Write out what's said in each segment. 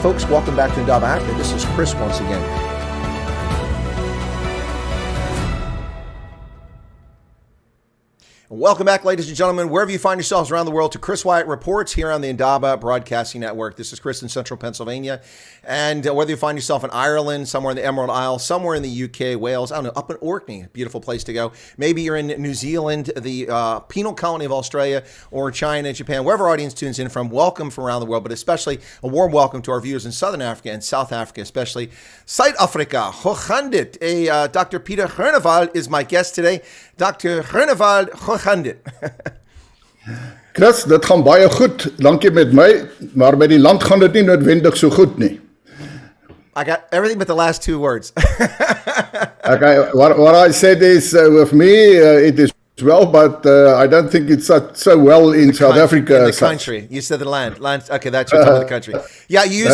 Folks, welcome back to Indaba Africa. This is Chris once again. Welcome back, ladies and gentlemen, wherever you find yourselves around the world, to Chris Wyatt Reports here on the Indaba Broadcasting Network. This is Chris in Central Pennsylvania. And whether you find yourself in Ireland, somewhere in the Emerald Isle, somewhere in the UK, Wales, I don't know, up in Orkney, beautiful place to go. Maybe you're in New Zealand, the penal colony of Australia, or China, Japan, wherever our audience tunes in from, welcome from around the world, but especially a warm welcome to our viewers in Southern Africa and South Africa, especially Zuid-Afrika. Hooghandit. Dr. Pieter Groenewald is my guest today. Dr. Groenewald, Hooghandit. Chris, dit gaan baie goed, dankie met my, maar met die land gaan dit nie noodwendig so goed nie. I got everything but the last two words. Okay, what I said is, with me, it is well, but I don't think it's so well in South Africa. In the country. You said the land. Okay, that's your talking the country. Yeah, you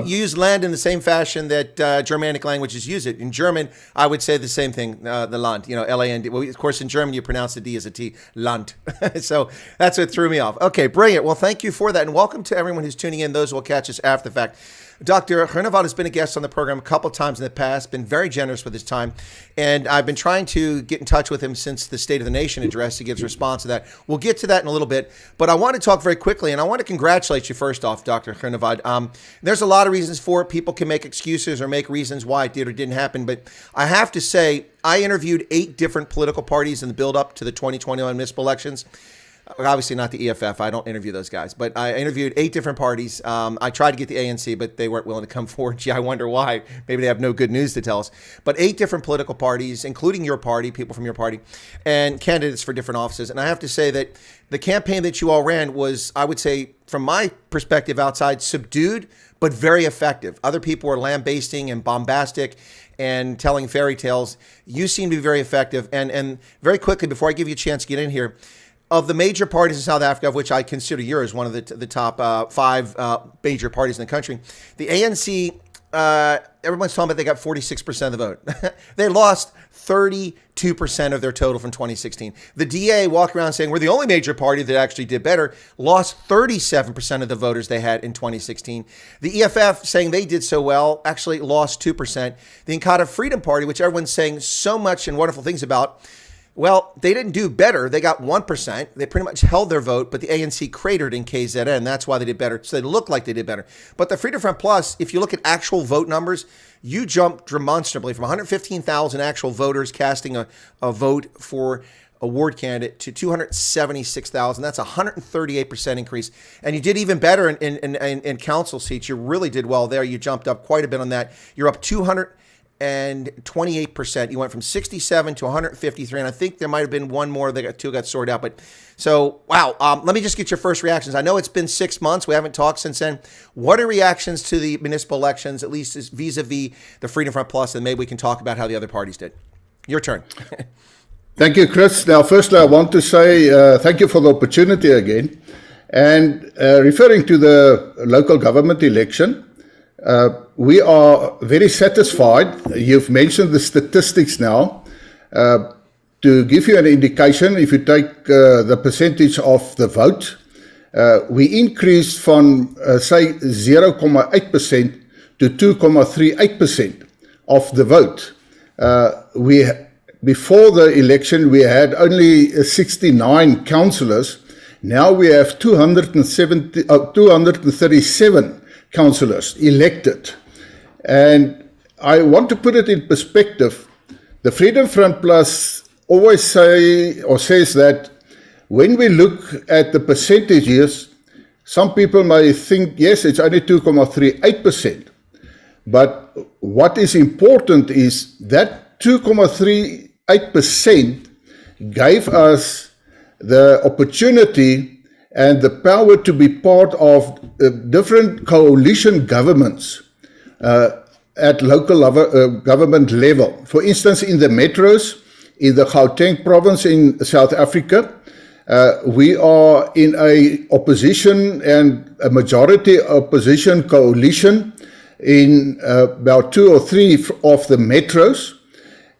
use land in the same fashion that Germanic languages use it. In German, I would say the same thing, the Land, L-A-N-D. Well, of course, in German, you pronounce the D as a T, Land. So that's what threw me off. Okay, brilliant. Well, thank you for that. And welcome to everyone who's tuning in, those who will catch us after the fact. Dr. Groenewald has been a guest on the program a couple of times in the past, been very generous with his time, and I've been trying to get in touch with him since the State of the Nation address. He gives a response to that. We'll get to that in a little bit, but I want to talk very quickly, and I want to congratulate you first off, Dr. Groenewald. There's a lot of reasons for it. People can make excuses or make reasons why it did or didn't happen, but I have to say, I interviewed 8 different political parties in the build-up to the 2021 municipal elections. Obviously not the EFF. I don't interview those guys, but I interviewed 8 different parties. I tried to get the ANC, but they weren't willing to come forward. Gee, I wonder why. Maybe they have no good news to tell us. But 8 different political parties, including your party, people from your party, and candidates for different offices. And I have to say that the campaign that you all ran was, I would say, from my perspective outside, subdued, but very effective. Other people were lambasting and bombastic and telling fairy tales. You seem to be very effective. And very quickly, before I give you a chance to get in here, of the major parties in South Africa, of which I consider yours one of the top 5 major parties in the country, the ANC, everyone's talking about they got 46% of the vote. They lost 32% of their total from 2016. The DA walked around saying we're the only major party that actually did better, lost 37% of the voters they had in 2016. The EFF, saying they did so well, actually lost 2%. The Inkatha Freedom Party, which everyone's saying so much and wonderful things about, well, they didn't do better. They got 1%. They pretty much held their vote, but the ANC cratered in KZN. That's why they did better. So they look like they did better. But the Freedom Front Plus, if you look at actual vote numbers, you jumped demonstrably from 115,000 actual voters casting a vote for a ward candidate to 276,000. That's a 138% increase. And you did even better in council seats. You really did well there. You jumped up quite a bit on that. You're up 228%. You went from 67 to 153, and I think there might have been one more that got sorted out. But so, wow. Let me just get your first reactions. I know it's been 6 months. We haven't talked since then. What are reactions to the municipal elections, at least vis-a-vis the Freedom Front Plus, and maybe we can talk about how the other parties did. Your turn. Thank you, Chris. Now, firstly, I want to say thank you for the opportunity again. And referring to the local government election, we are very satisfied. You've mentioned the statistics now. To give you an indication, if you take the percentage of the vote, we increased from, say, 0.8% to 2.38% of the vote. Before the election, we had only 69 councillors. Now we have 237 councillors elected. And I want to put it in perspective. The Freedom Front Plus always says that when we look at the percentages, some people may think, yes, it's only 2.38%. But what is important is that 2.38% gave us the opportunity and the power to be part of different coalition governments at local government level. For instance, in the metros, in the Gauteng province in South Africa, we are in a opposition and a majority opposition coalition in about 2 or 3 of the metros,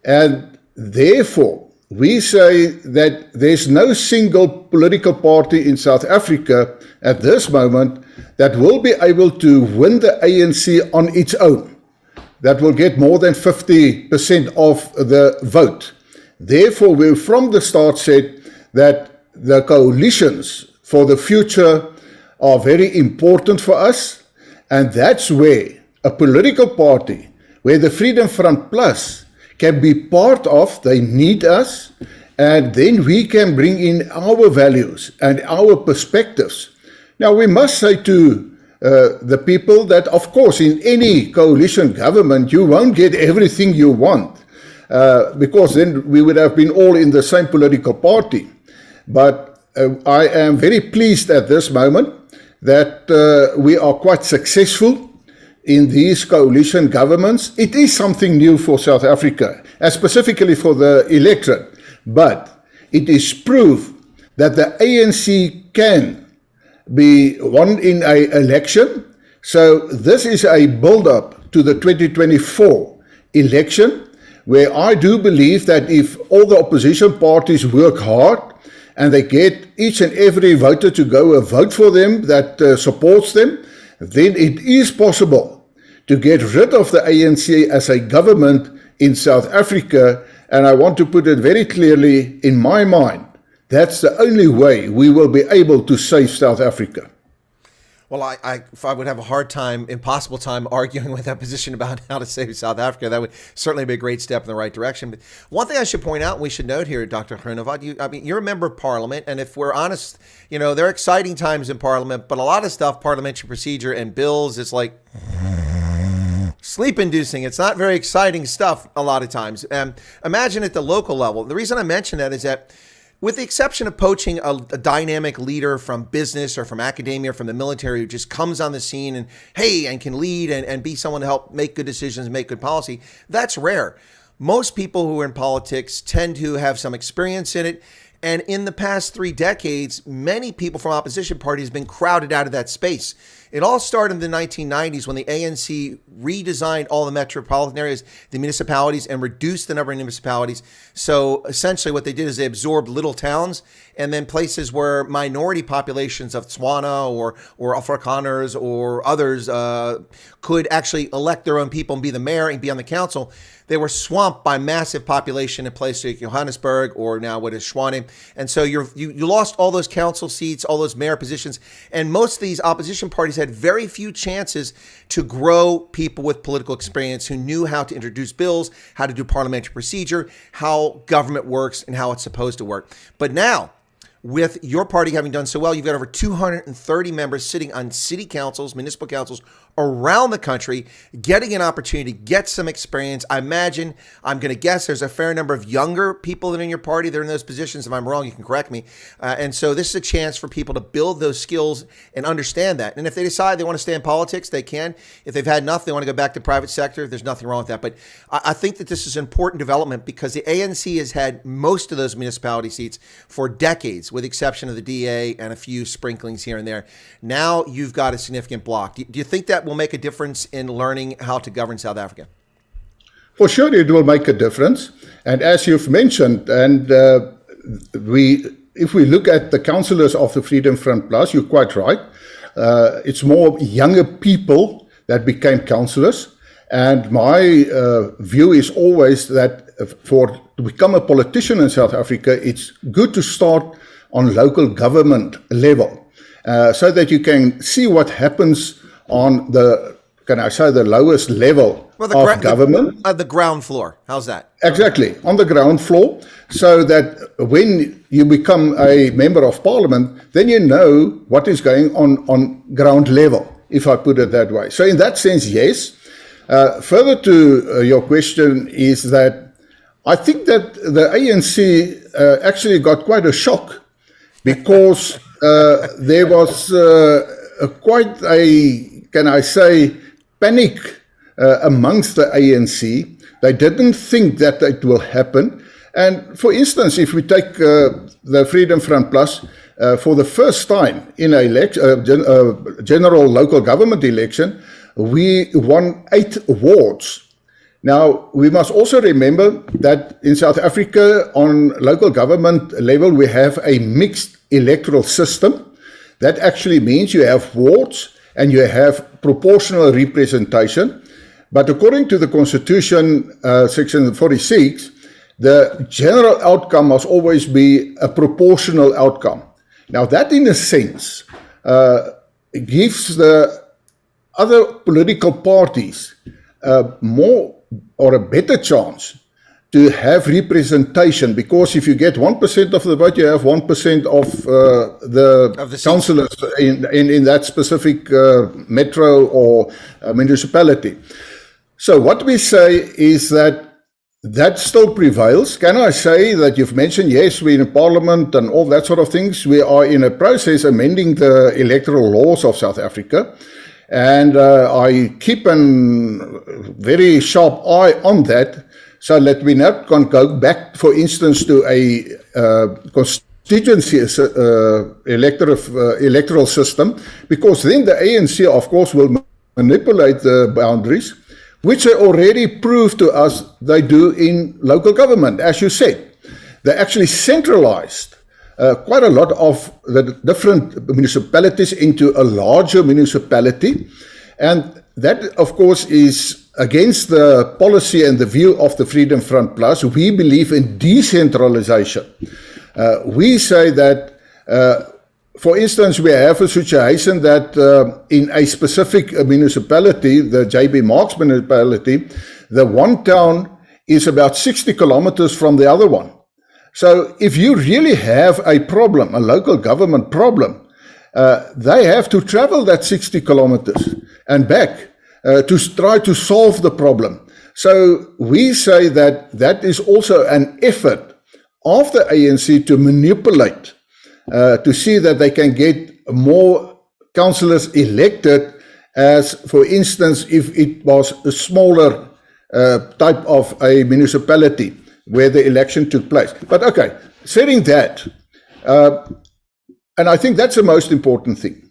and therefore we say that there's no single political party in South Africa at this moment that will be able to win the ANC on its own, that will get more than 50% of the vote. Therefore, we from the start said that the coalitions for the future are very important for us, and that's where a political party, where the Freedom Front Plus can be part of, they need us, and then we can bring in our values and our perspectives. Now, we must say to the people that, of course, in any coalition government, you won't get everything you want, because then we would have been all in the same political party. But I am very pleased at this moment that we are quite successful in these coalition governments. It is something new for South Africa, and specifically for the electorate, but it is proof that the ANC can be won in an election. So this is a build-up to the 2024 election, where I do believe that if all the opposition parties work hard and they get each and every voter to go and vote for them that supports them, then it is possible to get rid of the ANC as a government in South Africa. And I want to put it very clearly, in my mind, that's the only way we will be able to save South Africa. Well, if I would have a hard time, impossible time arguing with that position about how to save South Africa, that would certainly be a great step in the right direction. But one thing I should point out, we should note here, Dr. Groenewald, you're a member of Parliament, and if we're honest, there are exciting times in Parliament, but a lot of stuff, parliamentary procedure and bills, is like sleep-inducing. It's not very exciting stuff a lot of times. Imagine at the local level. The reason I mention that is that, with the exception of poaching a dynamic leader from business or from academia or from the military who just comes on the scene and can lead and be someone to help make good decisions, make good policy, that's rare. Most people who are in politics tend to have some experience in it. And in the past 3 decades, many people from opposition parties have been crowded out of that space. It all started in the 1990s when the ANC redesigned all the metropolitan areas, the municipalities, and reduced the number of municipalities. So essentially what they did is they absorbed little towns, and then places where minority populations of Tswana or Afrikaners or others could actually elect their own people and be the mayor and be on the council. They were swamped by massive population in places like Johannesburg or now what is Tshwane. And so you lost all those council seats, all those mayor positions. And most of these opposition parties had very few chances to grow people with political experience who knew how to introduce bills, how to do parliamentary procedure, how government works, and how it's supposed to work. But now, with your party having done so well, you've got over 230 members sitting on city councils, municipal councils around the country, getting an opportunity to get some experience. I'm going to guess there's a fair number of younger people that are in your party that are in those positions. If I'm wrong, you can correct me. And so this is a chance for people to build those skills and understand that. And if they decide they want to stay in politics, they can. If they've had enough, they want to go back to private sector, there's nothing wrong with that. But I think that this is an important development because the ANC has had most of those municipality seats for decades, with the exception of the DA and a few sprinklings here and there. Now you've got a significant block. Do you think that will make a difference in learning how to govern South Africa? For sure, it will make a difference. And as you've mentioned, and if we look at the councillors of the Freedom Front Plus, you're quite right. It's more younger people that became councillors. And my view is always that to become a politician in South Africa, it's good to start on local government level, so that you can see what happens on the lowest level of government. The ground floor. How's that? Exactly, on the ground floor, so that when you become a member of parliament, then you know what is going on ground level, if I put it that way. So in that sense, yes. Further to your question is that I think that the ANC actually got quite a shock, because there was quite a, panic amongst the ANC. They didn't think that it will happen. And for instance, if we take the Freedom Front Plus, for the first time in a general local government election, we won 8 wards. Now, we must also remember that in South Africa, on local government level, we have a mixed electoral system. That actually means you have wards and you have proportional representation. But according to the Constitution, Section 46, the general outcome must always be a proportional outcome. Now, that in a sense gives the other political parties more or a better chance to have representation, because if you get 1% of the vote, you have 1% of the councillors in that specific metro or municipality. So what we say is that still prevails. Can I say that you've mentioned, yes, we're in Parliament and all that sort of things. We are in a process amending the electoral laws of South Africa. And I keep a very sharp eye on that, so that we not can go back, for instance, to a constituency electoral system, because then the ANC, of course, will manipulate the boundaries, which they already proved to us they do in local government. As you said, they actually centralized quite a lot of the different municipalities into a larger municipality. And that, of course, is against the policy and the view of the Freedom Front Plus. We believe in decentralization. We say that, for instance, we have a situation that in a specific municipality, the JB Marks municipality, the one town is about 60 kilometers from the other one. So if you really have a problem, a local government problem, they have to travel that 60 kilometers and back to try to solve the problem. So we say that that is also an effort of the ANC to manipulate, to see that they can get more councillors elected, as, for instance, if it was a smaller type of a municipality where the election took place. But okay, saying that, and I think that's the most important thing,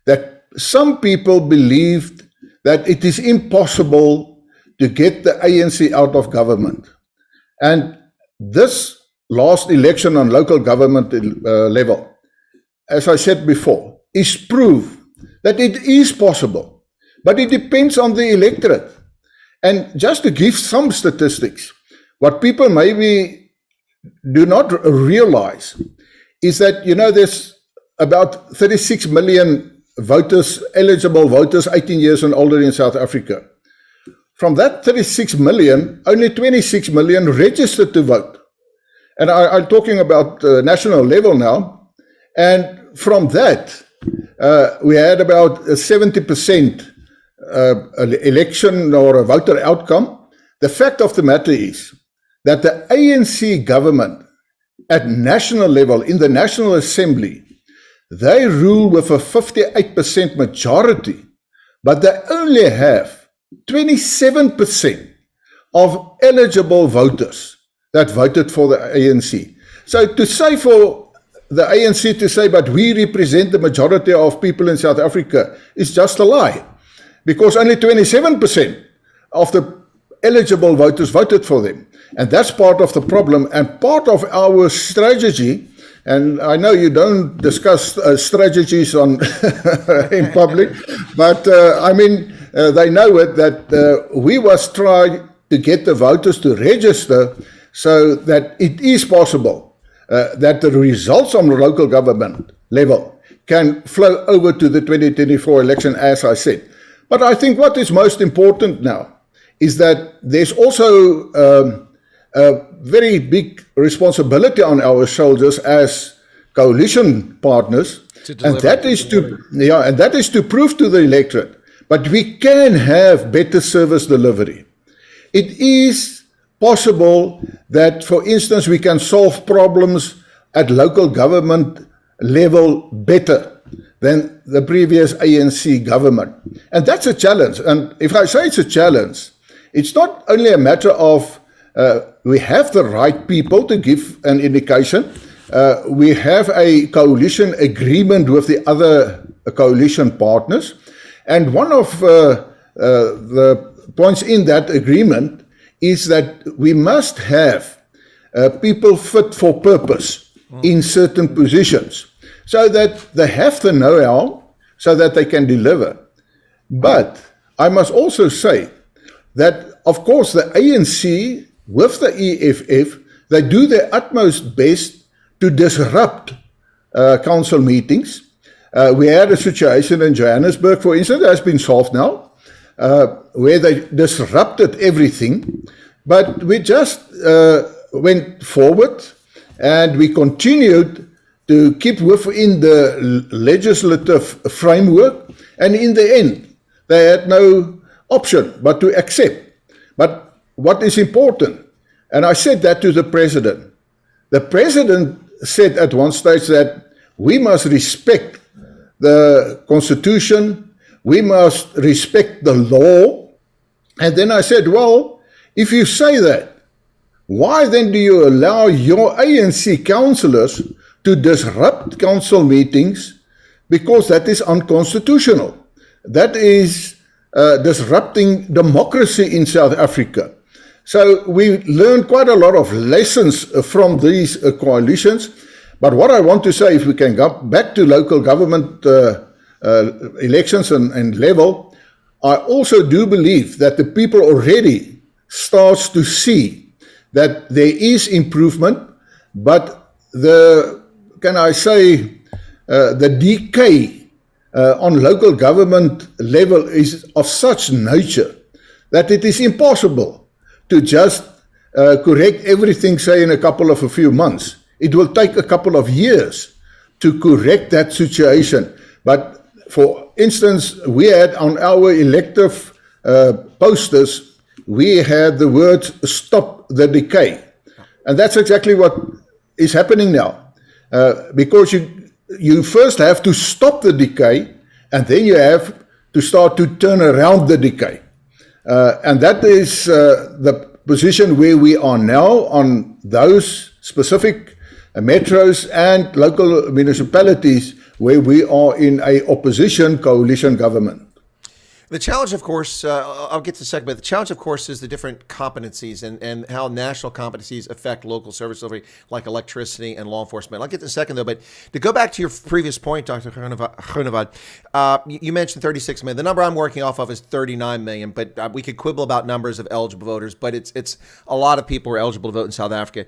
that some people believed that it is impossible to get the ANC out of government. And this last election on local government level, as I said before, is proof that it is possible, but it depends on the electorate. And just to give some statistics, what people maybe do not realize is that, you know, there's about 36 million voters, eligible voters, 18 years and older in South Africa. From that 36 million, only 26 million registered to vote. And I'm talking about national level now. And from that, we had about a 70% election or a voter outcome. The fact of the matter is that the ANC government at national level, in the National Assembly, they rule with a 58% majority, but they only have 27% of eligible voters that voted for the ANC. So to say for the ANC to say, but we represent the majority of people in South Africa, is just a lie, because only 27% of the eligible voters voted for them. And that's part of the problem and part of our strategy. And I know you don't discuss strategies on in public, but I mean, they know it, that we must try to get the voters to register so that it is possible that the results on the local government level can flow over to the 2024 election, as I said. But I think what is most important now is that there's also a very big responsibility on our shoulders as coalition partners, and that is to prove to the electorate, but we can have better service delivery. It is possible that, for instance, we can solve problems at local government level better than the previous ANC government, and that's a challenge. And if I say it's a challenge, it's not only a matter of we have the right people to give an indication. We have a coalition agreement with the other coalition partners. And one of the points in that agreement is that we must have people fit for purpose in certain positions so that they have the know-how so that they can deliver. But I must also say that, of course, the ANC with the EFF, they do their utmost best to disrupt council meetings. We had a situation in Johannesburg, for instance, that has been solved now, where they disrupted everything. But we just went forward and we continued to keep within the legislative framework. And in the end, they had no option but to accept. But what is important, and I said that to the president said at one stage that we must respect the Constitution, we must respect the law. And then I said, well, if you say that, why then do you allow your ANC councillors to disrupt council meetings? Because that is unconstitutional. That is disrupting democracy in South Africa. So we learned quite a lot of lessons from these coalitions. But what I want to say, if we can go back to local government elections and level, I also do believe that the people already starts to see that there is improvement, but the decay on local government level is of such nature that it is impossible to just correct everything, say, in a few months. It will take a couple of years to correct that situation. But for instance, we had on our elective posters, we had the words "stop the decay." And that's exactly what is happening now. Because you first have to stop the decay, and then you have to start to turn around the decay. And that is the position where we are now on those specific metros and local municipalities where we are in a opposition coalition government. The challenge, of course, I'll get to the second, but the challenge, of course, is the different competencies and how national competencies affect local service delivery, like electricity and law enforcement. I'll get to the second, though, but to go back to your previous point, Dr. Groenewald, you mentioned 36 million. The number I'm working off of is 39 million, but we could quibble about numbers of eligible voters, but it's a lot of people who are eligible to vote in South Africa.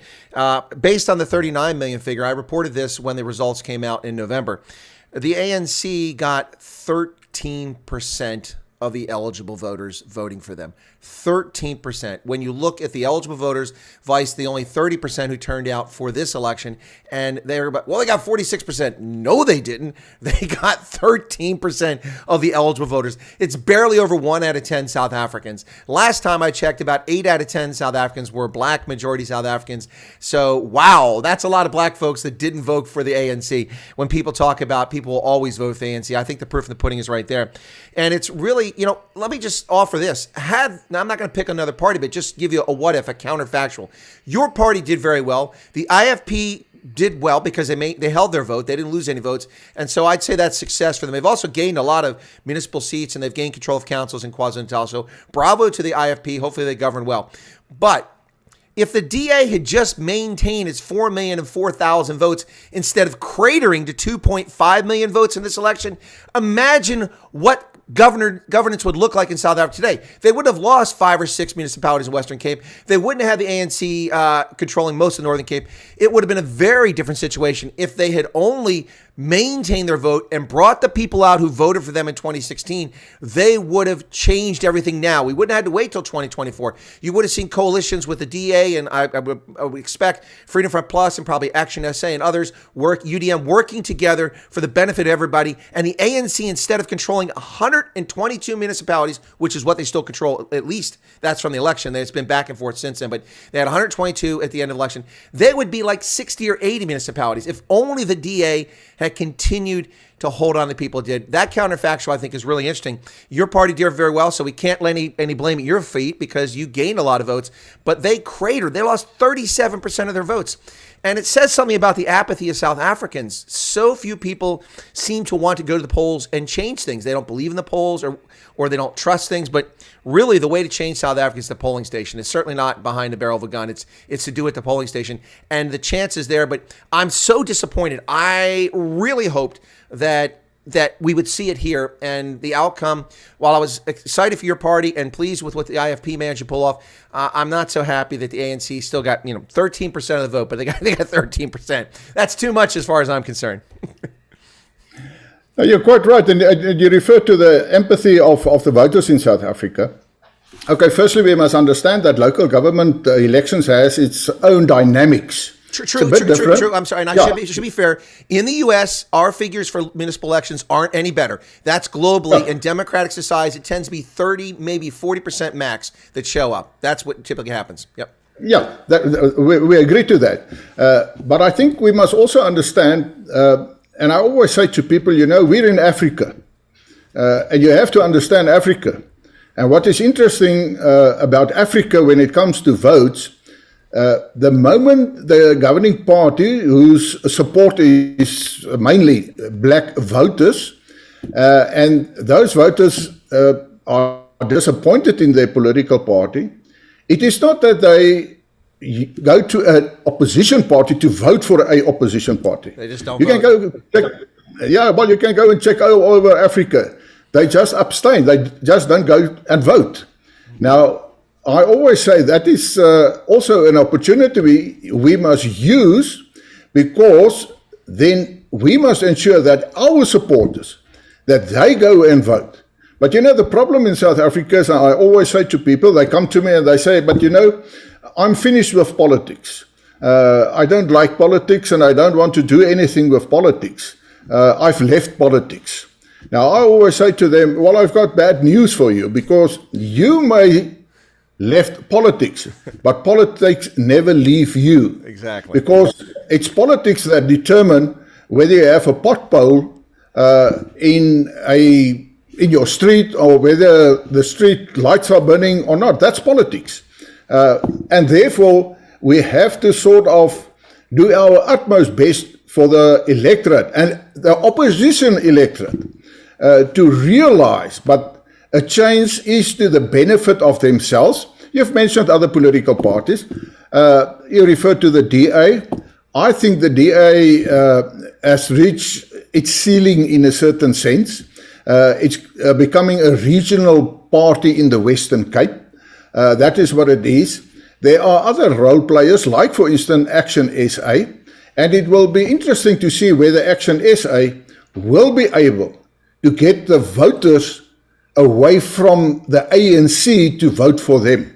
Based on the 39 million figure, I reported this when the results came out in November. The ANC got 13% of the eligible voters voting for them. 13%. When you look at the eligible voters, Vice, the only 30% who turned out for this election, and they were about, well, they got 46%. No, they didn't. They got 13% of the eligible voters. It's barely over 1 out of 10 South Africans. Last time I checked, about 8 out of 10 South Africans were black majority South Africans. So, wow, that's a lot of black folks that didn't vote for the ANC. When people talk about people will always vote for the ANC, I think the proof in the pudding is right there. And it's really, let me just offer this. Now, I'm not going to pick another party, but just give you a what if, a counterfactual. Your party did very well. The IFP did well because they held their vote. They didn't lose any votes. And so I'd say that's success for them. They've also gained a lot of municipal seats, and they've gained control of councils in KwaZulu-Natal. So bravo to the IFP. Hopefully they govern well. But if the DA had just maintained its 4,004,000 votes instead of cratering to 2.5 million votes in this election, imagine what governance would look like in South Africa today. They would have lost 5 or 6 municipalities in Western Cape. They wouldn't have had the ANC controlling most of Northern Cape. It would have been a very different situation if they had only maintained their vote and brought the people out who voted for them in 2016. They would have changed everything now. We wouldn't have had to wait till 2024. You would have seen coalitions with the DA, and I would expect Freedom Front Plus and probably Action SA and others, UDM, working together for the benefit of everybody. And the ANC, instead of controlling 122 municipalities, which is what they still control, at least that's from the election. It's been back and forth since then, but they had 122 at the end of the election. They would be like 60 or 80 municipalities if only the DA had continued to hold on to people did. That counterfactual, I think, is really interesting. Your party did very well, so we can't lay any blame at your feet because you gained a lot of votes. But they cratered. They lost 37% of their votes. And it says something about the apathy of South Africans. So few people seem to want to go to the polls and change things. They don't believe in the polls or they don't trust things. But really, the way to change South Africa is the polling station. It's certainly not behind the barrel of a gun. It's to do at the polling station. And the chance is there. But I'm so disappointed. I really hoped that we would see it here, and the outcome, while I was excited for your party and pleased with what the IFP managed to pull off, I'm not so happy that the ANC still got 13% of the vote, but they got 13%. That's too much as far as I'm concerned. You're quite right, and you refer to the empathy of the voters in South Africa. Okay, firstly, we must understand that local government elections has its own dynamics. True. I'm sorry, and I should be fair. In the U.S., our figures for municipal elections aren't any better. That's globally. In democratic societies, it tends to be 30, maybe 40% max that show up. That's what typically happens. Yep. Yeah, we agree to that. But I think we must also understand, and I always say to people, we're in Africa, and you have to understand Africa. And what is interesting about Africa when it comes to votes, the moment the governing party, whose support is mainly black voters, and those voters are disappointed in their political party, it is not that they go to an opposition party to vote for an opposition party. They just don't vote. Can go check, you can go and check all over Africa. They just abstain. They just don't go and vote. Now, I always say that is also an opportunity we must use, because then we must ensure that our supporters, that they go and vote. But the problem in South Africa is, I always say to people, they come to me and they say, but I'm finished with politics. I don't like politics and I don't want to do anything with politics. I've left politics. Now, I always say to them, well, I've got bad news for you, because you may left politics, but politics never leave you. Exactly. Because it's politics that determine whether you have a pothole in your street, or whether the street lights are burning or not. That's politics. And therefore, we have to sort of do our utmost best for the electorate and the opposition electorate to realize, but a change is to the benefit of themselves. You've mentioned other political parties. You referred to the DA. I think the DA has reached its ceiling in a certain sense. It's becoming a regional party in the Western Cape. That is what it is. There are other role players, like, for instance, Action SA. And it will be interesting to see whether Action SA will be able to get the voters away from the ANC to vote for them.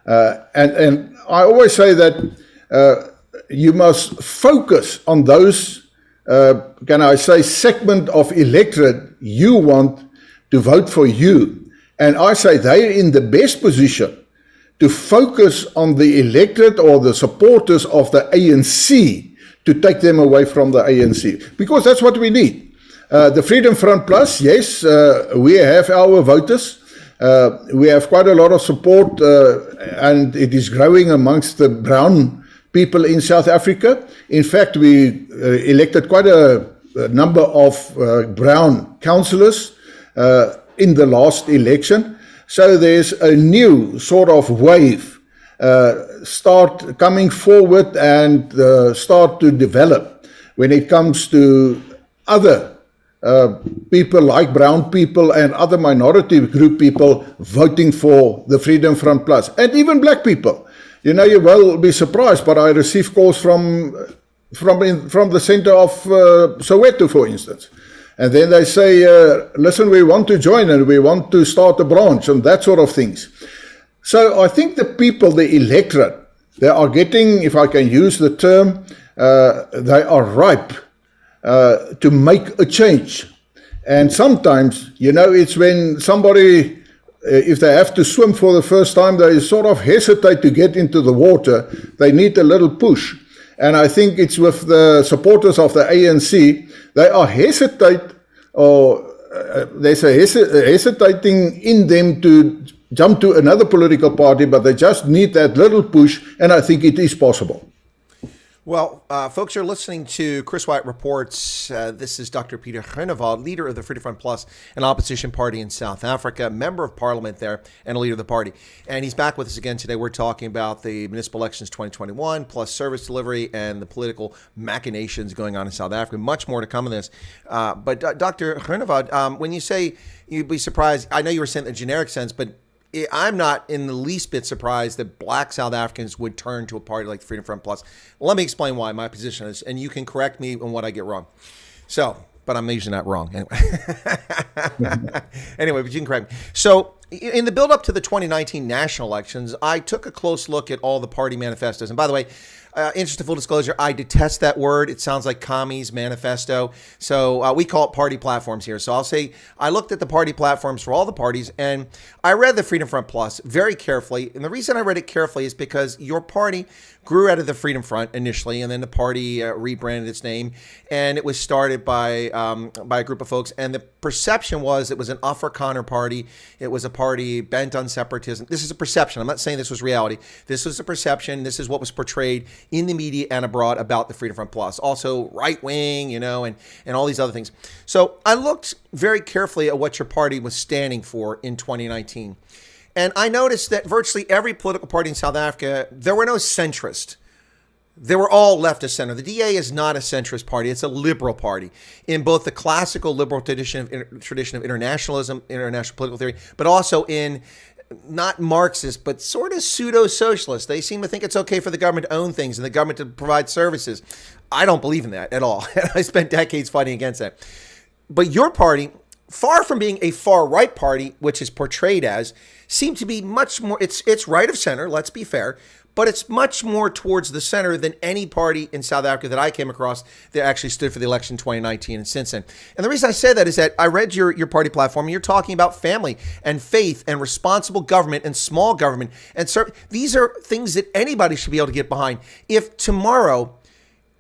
And I always say that you must focus on those, segment of electorate you want to vote for you. And I say they're in the best position to focus on the electorate or the supporters of the ANC to take them away from the ANC, because that's what we need. The Freedom Front Plus, yes, we have our voters. We have quite a lot of support, and it is growing amongst the brown people in South Africa. In fact, we elected quite a number of brown councillors in the last election. So there's a new sort of wave start coming forward and start to develop when it comes to other people like brown people and other minority group people voting for the Freedom Front Plus, and even black people. You will be surprised, but I receive calls from the center of Soweto, for instance. And then they say, listen, we want to join and we want to start a branch and that sort of things. So I think the people, the electorate, they are getting, if I can use the term, they are ripe to make a change. And sometimes, it's when somebody, if they have to swim for the first time, they sort of hesitate to get into the water. They need a little push. And I think it's with the supporters of the ANC, they are hesitate or there's a hesitating in them to jump to another political party, but they just need that little push, and I think it is possible. Well, folks, you're listening to Chris Wyatt Reports. This is Dr. Pieter Groenewald, leader of the Freedom Front Plus, an opposition party in South Africa, member of parliament there, and a leader of the party. And he's back with us again today. We're talking about the municipal elections 2021, plus service delivery and the political machinations going on in South Africa. Much more to come in this. But Dr. Groenewald, when you say you'd be surprised, I know you were saying in the generic sense, but I'm not in the least bit surprised that black South Africans would turn to a party like the Freedom Front Plus. Let me explain why my position is, and you can correct me on what I get wrong. So, but I'm usually not wrong. Anyway, but you can correct me. So, in the build up to the 2019 national elections, I took a close look at all the party manifestos. And by the way, interest of full disclosure, I detest that word. It sounds like commies manifesto. So we call it party platforms here. So I'll say I looked at the party platforms for all the parties, and I read the Freedom Front Plus very carefully. And the reason I read it carefully is because your party grew out of the Freedom Front initially, and then the party rebranded its name, and it was started by a group of folks. And the perception was it was an Afrikaner party. It was a party bent on separatism. This is a perception. I'm not saying this was reality. This was a perception. This is what was portrayed in the media and abroad about the Freedom Front Plus. Also right wing, and all these other things. So I looked very carefully at what your party was standing for in 2019. And I noticed that virtually every political party in South Africa, there were no centrists. They were all left of center. The DA is not a centrist party. It's a liberal party in both the classical liberal tradition of internationalism, international political theory, but also in not Marxist, but sort of pseudo-socialist. They seem to think it's okay for the government to own things and the government to provide services. I don't believe in that at all. I spent decades fighting against that. But your party, far from being a far-right party, which is portrayed as, seemed to be much more, it's right of center, let's be fair, but it's much more towards the center than any party in South Africa that I came across that actually stood for the election in 2019 and since then. And the reason I say that is that I read your party platform, and you're talking about family and faith and responsible government and small government. And these are things that anybody should be able to get behind. If tomorrow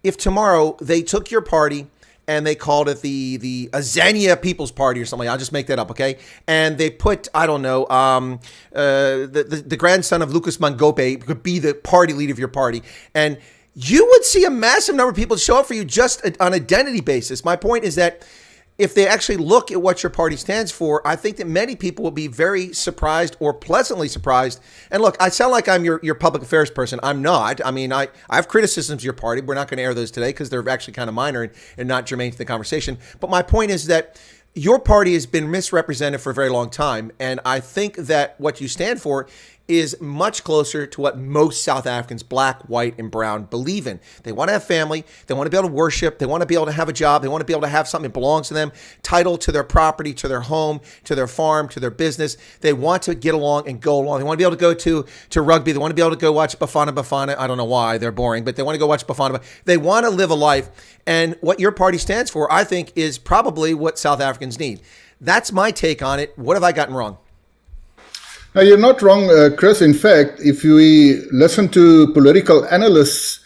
they took your party and they called it the Azania People's Party or something. I'll just make that up, okay? And they put, I don't know, the grandson of Lucas Mangope could be the party leader of your party. And you would see a massive number of people show up for you just on identity basis. My point is that if they actually look at what your party stands for, I think that many people will be very surprised or pleasantly surprised. And look, I sound like I'm your public affairs person. I'm not. I mean, I have criticisms of your party. We're not going to air those today because they're actually kind of minor and not germane to the conversation. But my point is that your party has been misrepresented for a very long time. And I think that what you stand for is much closer to what most South Africans, black, white, and brown, believe in. They want to have family. They want to be able to worship. They want to be able to have a job. They want to be able to have something that belongs to them, title to their property, to their home, to their farm, to their business. They want to get along and go along. They want to be able to go to rugby. They want to be able to go watch Bafana. I don't know why, they're boring, but they want to go watch Bafana. They want to live a life. And what your party stands for, I think, is probably what South Africans need. That's my take on it. What have I gotten wrong? No, you're not wrong, Chris. In fact, if we listen to political analysts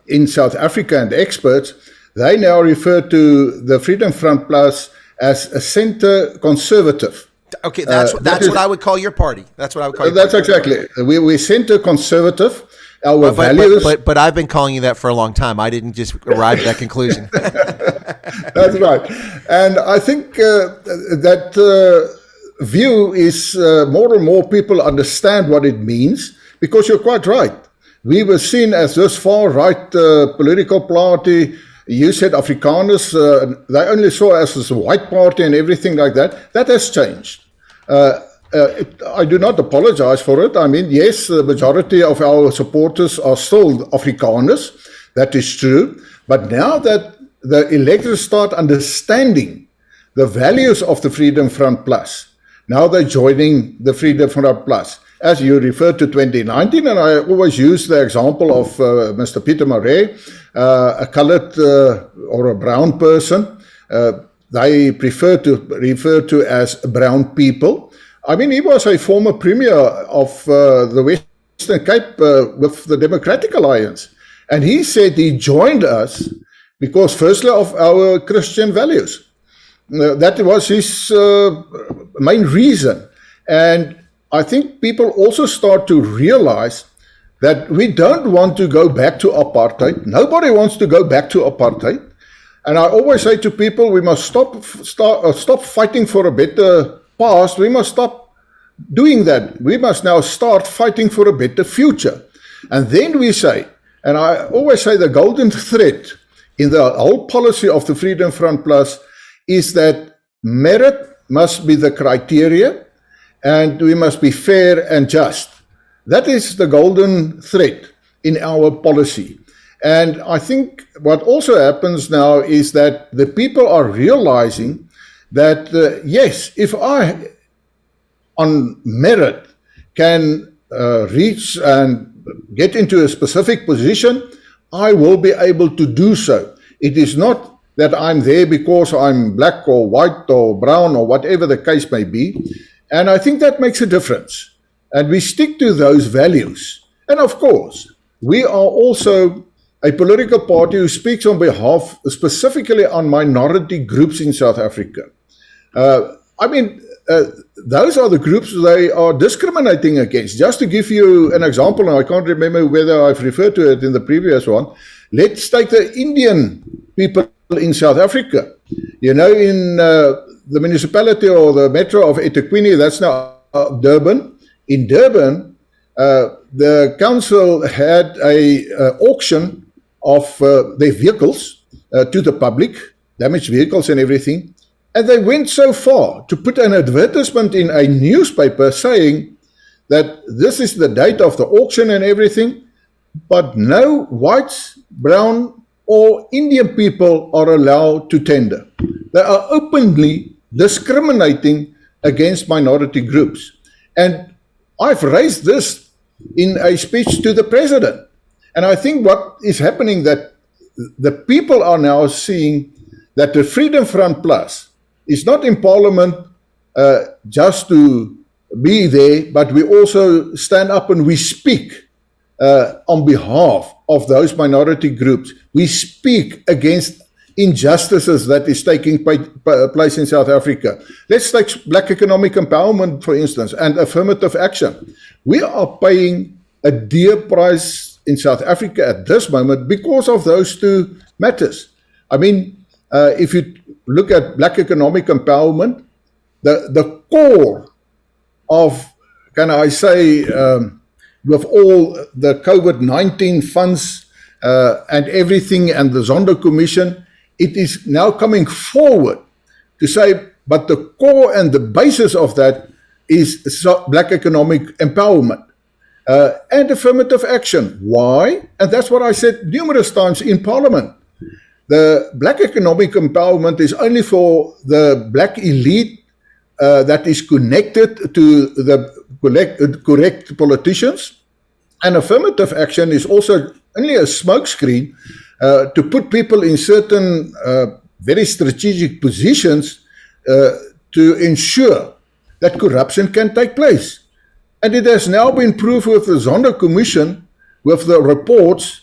in South Africa and experts, they now refer to the Freedom Front Plus as a center conservative. Okay, that's what I would call your party. That's what I would call your That's party. exactly. We're center conservative. Our values. But I've been calling you that for a long time. I didn't just arrive at that conclusion. That's right. And I think that view is more and more people understand what it means, because you're quite right. We were seen as this far-right political party. You said Afrikaners, they only saw us as a white party and everything like that. That has changed. I do not apologize for it. I mean, yes, the majority of our supporters are still Afrikaners. That is true. But now that the electors start understanding the values of the Freedom Front Plus, now they're joining the Freedom Front Plus. As you referred to 2019, and I always use the example of Mr. Pieter Marais, a colored or a brown person. They prefer to refer to as brown people. I mean, he was a former premier of the Western Cape with the Democratic Alliance. And he said he joined us because, firstly, of our Christian values. that was his main reason. And I think people also start to realize that we don't want to go back to apartheid. Nobody wants to go back to apartheid. And I always say to people, we must stop fighting for a better past. We must stop doing that. We must now start fighting for a better future. And then we say, and I always say the golden thread in the whole policy of the Freedom Front Plus is that merit must be the criteria and we must be fair and just. That is the golden thread in our policy. And I think what also happens now is that the people are realizing that, yes, if I, on merit, can reach and get into a specific position, I will be able to do so. It is not that I'm there because I'm black or white or brown or whatever the case may be. And I think that makes a difference. And we stick to those values. And of course, we are also a political party who speaks on behalf, specifically on minority groups in South Africa. Those are the groups they are discriminating against. Just to give you an example, and I can't remember whether I've referred to it in the previous one, let's take the Indian people in South Africa. You know, in the municipality or the metro of eThekwini, that's now Durban. In Durban, the council had a auction of their vehicles to the public, damaged vehicles and everything. And they went so far to put an advertisement in a newspaper saying that this is the date of the auction and everything, but no whites, brown, or Indian people are allowed to tender. They are openly discriminating against minority groups. And I've raised this in a speech to the president. And I think what is happening that the people are now seeing that the Freedom Front Plus is not in Parliament just to be there, but we also stand up and we speak on behalf of those minority groups. We speak against injustices that is taking place in South Africa. Let's take black economic empowerment, for instance, and affirmative action. We are paying a dear price in South Africa at this moment because of those two matters. I mean, if you look at black economic empowerment, the core of, can I say, with all the COVID-19 funds and everything and the Zondo Commission, it is now coming forward to say, but the core and the basis of that is black economic empowerment and affirmative action. Why? And that's what I said numerous times in Parliament. The black economic empowerment is only for the black elite that is connected to the correct politicians. And affirmative action is also only a smokescreen to put people in certain very strategic positions to ensure that corruption can take place. And it has now been proved with the Zondo Commission, with the reports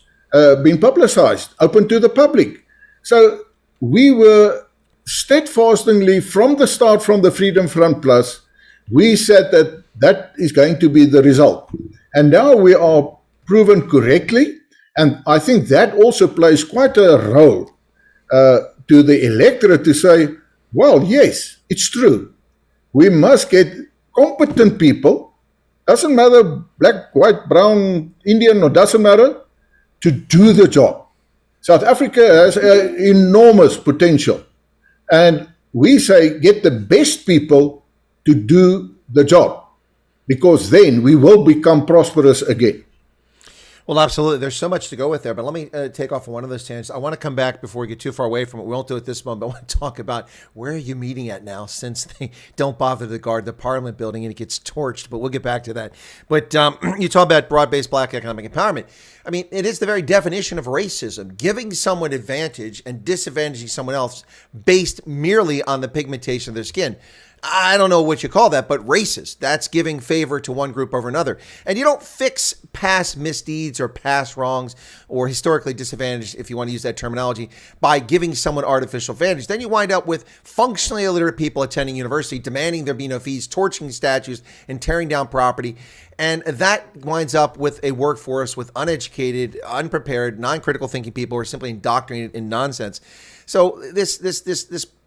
being publicized, open to the public. So we were steadfastly from the start, from the Freedom Front Plus, we said that that is going to be the result. And now we are proven correctly. And I think that also plays quite a role to the electorate to say, well, yes, it's true. We must get competent people, doesn't matter black, white, brown, Indian, or doesn't matter, to do the job. South Africa has enormous potential. And we say get the best people to do the job, because then we will become prosperous again. Well, absolutely. There's so much to go with there, but let me take off on one of those tangents. I want to come back before we get too far away from it. We won't do it this moment, but I want to talk about where are you meeting at now, since they don't bother to guard the Parliament building and it gets torched, but we'll get back to that. But you talk about broad-based black economic empowerment. I mean, it is the very definition of racism, giving someone advantage and disadvantaging someone else based merely on the pigmentation of their skin. I don't know what you call that, but racist. That's giving favor to one group over another. And you don't fix past misdeeds or past wrongs or historically disadvantaged, if you want to use that terminology, by giving someone artificial advantage. Then you wind up with functionally illiterate people attending university, demanding there be no fees, torching statues, and tearing down property. And that winds up with a workforce with uneducated, unprepared, non-critical thinking people who are simply indoctrinated in nonsense. So this,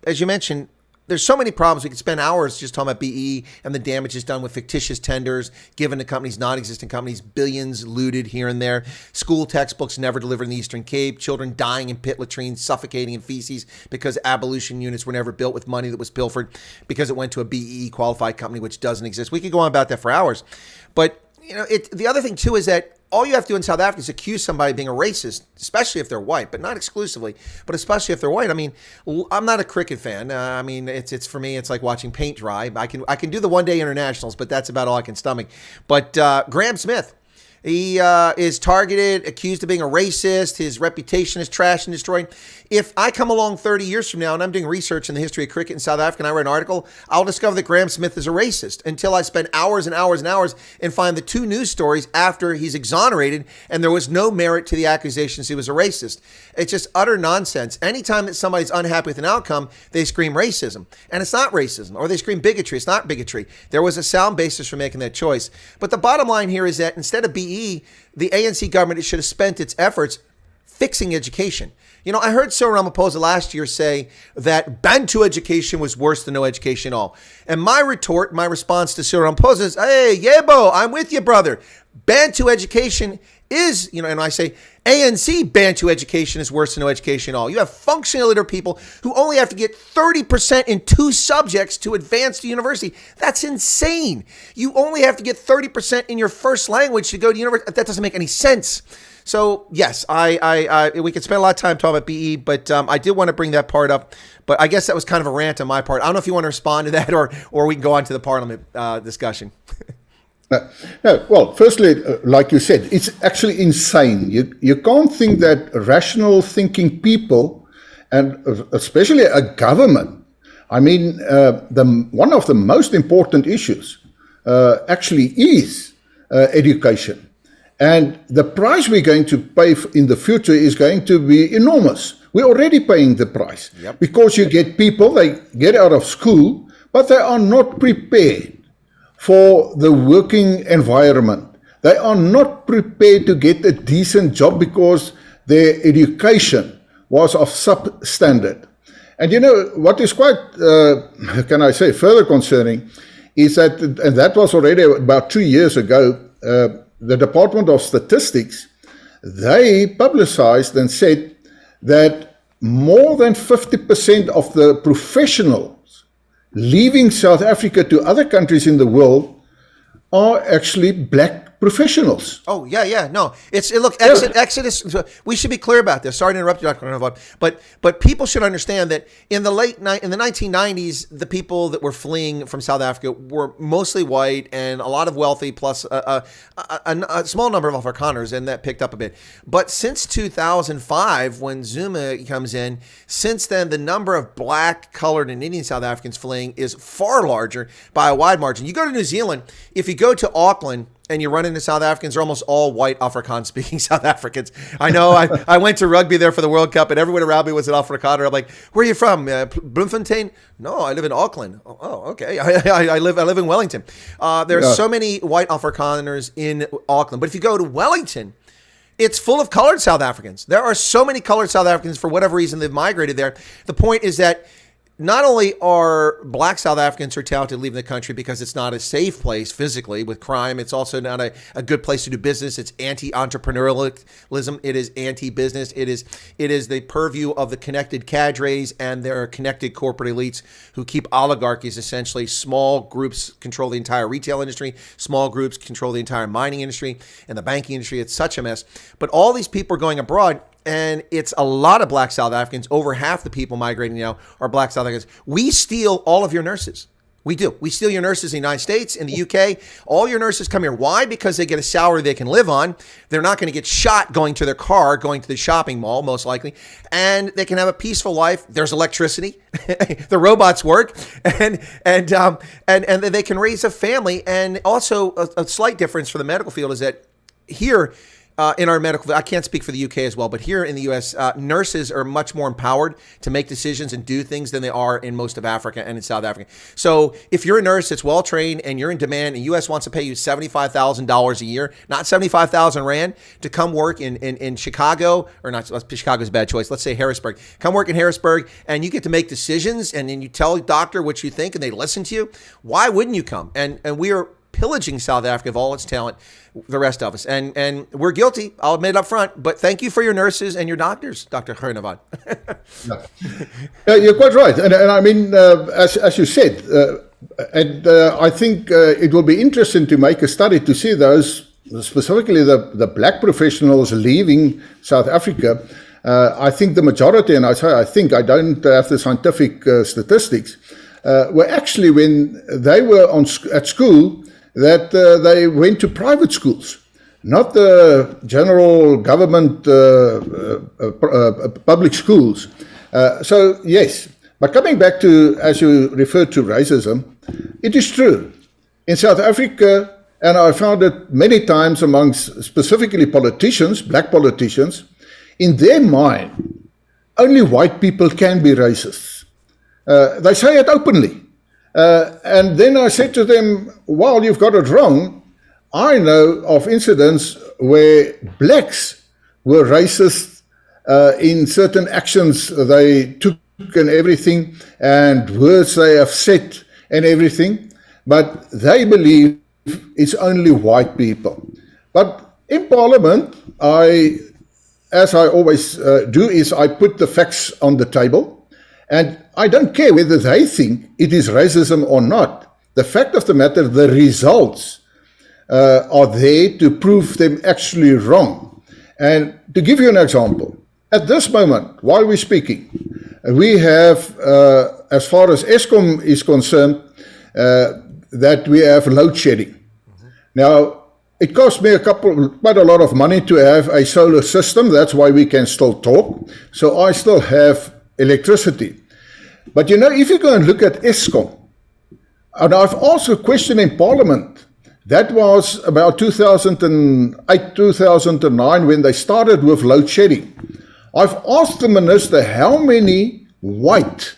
as you mentioned, there's so many problems. We could spend hours just talking about BE and the damages done with fictitious tenders given to companies, non-existent companies, billions looted here and there, school textbooks never delivered in the Eastern Cape, children dying in pit latrines, suffocating in feces because abolition units were never built with money that was pilfered because it went to a BE qualified company, which doesn't exist. We could go on about that for hours. But the other thing too is that all you have to do in South Africa is accuse somebody of being a racist, especially if they're white, but not exclusively, but especially if they're white. I mean, I'm not a cricket fan. I mean, it's for me, it's like watching paint dry. I can do the one-day internationals, but that's about all I can stomach. But Graham Smith, he is targeted, accused of being a racist. His reputation is trashed and destroyed. If I come along 30 years from now and I'm doing research in the history of cricket in South Africa and I write an article, I'll discover that Graham Smith is a racist until I spend hours and hours and hours and find the 2 news stories after he's exonerated and there was no merit to the accusations he was a racist. It's just utter nonsense. Anytime that somebody's unhappy with an outcome, they scream racism. And it's not racism. Or they scream bigotry. It's not bigotry. There was a sound basis for making that choice. But the bottom line here is that instead of BE, the ANC government should have spent its efforts fixing education. I heard Cyril Ramaphosa last year say that Bantu education was worse than no education at all. And my response to Cyril Ramaphosa is, hey, Yebo, I'm with you, brother. Bantu education is, and I say ANC Bantu education is worse than no education at all. You have functionally illiterate people who only have to get 30% in 2 subjects to advance to university. That's insane. You only have to get 30% in your first language to go to university. That doesn't make any sense. So yes, we could spend a lot of time talking about BE, but I did want to bring that part up. But I guess that was kind of a rant on my part. I don't know if you want to respond to that, or we can go on to the Parliament discussion. No, well, firstly, like you said, it's actually insane. You can't think that rational thinking people, and especially a government, I mean, one of the most important issues actually is education. And the price we're going to pay in the future is going to be enormous. We're already paying the price. Yep. Because you get people, they get out of school, but they are not prepared for the working environment. They are not prepared to get a decent job because their education was of substandard. And what is quite, can I say, further concerning is that, and that was already about 2 years ago, the Department of Statistics, they publicized and said that more than 50% of the professionals leaving South Africa to other countries in the world are actually black professionals. Oh, yeah. No, Exodus. We should be clear about this. Sorry to interrupt you, Dr. Groenewald, but people should understand that in the 1990s, the people that were fleeing from South Africa were mostly white and a lot of wealthy, plus a small number of Afrikaners, and that picked up a bit. But since 2005, when Zuma comes in, since then, the number of black, colored, and Indian South Africans fleeing is far larger by a wide margin. You go to New Zealand, if you go to Auckland, and you run into South Africans, they're almost all white Afrikaans-speaking South Africans. I know. I went to rugby there for the World Cup, and everyone around me was an Afrikaner. I'm like, "Where are you from? Bloemfontein?" "No, I live in Auckland." "Oh, okay. I live in Wellington." There are so many white Afrikaners in Auckland, but if you go to Wellington, it's full of colored South Africans. There are so many colored South Africans for whatever reason they've migrated there. The point is that not only are black South Africans who are talented leaving the country because it's not a safe place physically with crime, it's also not a good place to do business. It's anti-entrepreneurialism. It is anti-business. It is the purview of the connected cadres and their connected corporate elites who keep oligarchies, essentially. Small groups control the entire retail industry. Small groups control the entire mining industry and the banking industry. It's such a mess. But all these people are going abroad. And it's a lot of black South Africans. Over half the people migrating now are black South Africans. We steal all of your nurses. We do. We steal your nurses in the United States, in the UK. All your nurses come here. Why? Because they get a salary they can live on. They're not going to get shot going to their car, going to the shopping mall, most likely. And they can have a peaceful life. There's electricity. The robots work. And they can raise a family. And also a slight difference for the medical field is that here, in our medical, I can't speak for the UK as well, but here in the US, nurses are much more empowered to make decisions and do things than they are in most of Africa and in South Africa. So if you're a nurse that's well trained and you're in demand, and US wants to pay you $75,000 a year, not 75,000 Rand, to come work in Chicago, or not, Chicago's a bad choice, let's say Harrisburg. Come work in Harrisburg and you get to make decisions, and then you tell a doctor what you think and they listen to you. Why wouldn't you come? And we are pillaging South Africa of all its talent, the rest of us. And we're guilty, I'll admit up front, but thank you for your nurses and your doctors, Dr. Groenewald. You're quite right. And I mean, as you said, I think it will be interesting to make a study to see those, specifically the black professionals leaving South Africa. I think the majority, and I don't have the scientific statistics, were actually when they were at school, that they went to private schools, not the general government public schools. So yes, but coming back to, as you referred to, racism, it is true. In South Africa, and I found it many times amongst specifically politicians, black politicians, in their mind, only white people can be racists. They say it openly. And then I said to them, well, you've got it wrong. I know of incidents where blacks were racist in certain actions they took and everything, and words they have said and everything, but they believe it's only white people. But in Parliament, as I always do, is I put the facts on the table. And I don't care whether they think it is racism or not. The fact of the matter, the results are there to prove them actually wrong. And to give you an example, at this moment, while we're speaking, we have, as far as Eskom is concerned, that we have load shedding. Now, it cost me quite a lot of money to have a solar system. That's why we can still talk. So I still have electricity. But you know, if you go and look at Eskom, and I've also questioned in Parliament, that was about 2008, 2009, when they started with load shedding. I've asked the minister how many white,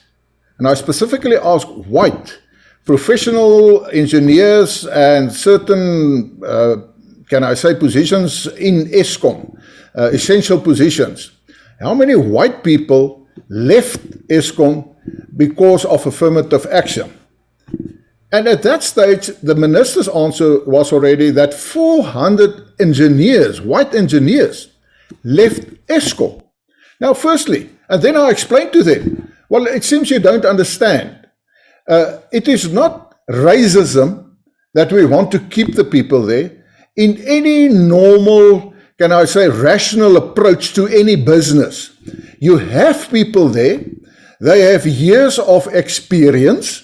and I specifically asked white, professional engineers and certain, can I say, positions in Eskom, essential positions. How many white people left Eskom because of affirmative action? And at that stage, the minister's answer was already that 400 engineers, white engineers, left Eskom. Now, firstly, and then I explained to them, well, it seems you don't understand. It is not racism that we want to keep the people there. In any normal, can I say, rational approach to any business, you have people there. They have years of experience.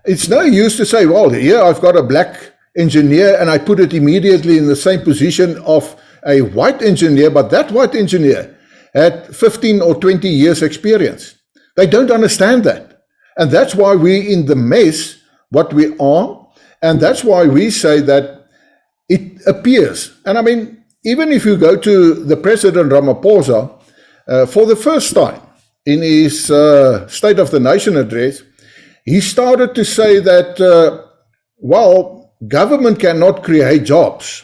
It's no use to say, well, here I've got a black engineer and I put it immediately in the same position of a white engineer, but that white engineer had 15 or 20 years experience. They don't understand that. And that's why we're in the mess what we are. And that's why we say that it appears. And I mean, even if you go to the President Ramaphosa, for the first time, in his State of the Nation address, he started to say that, well, government cannot create jobs.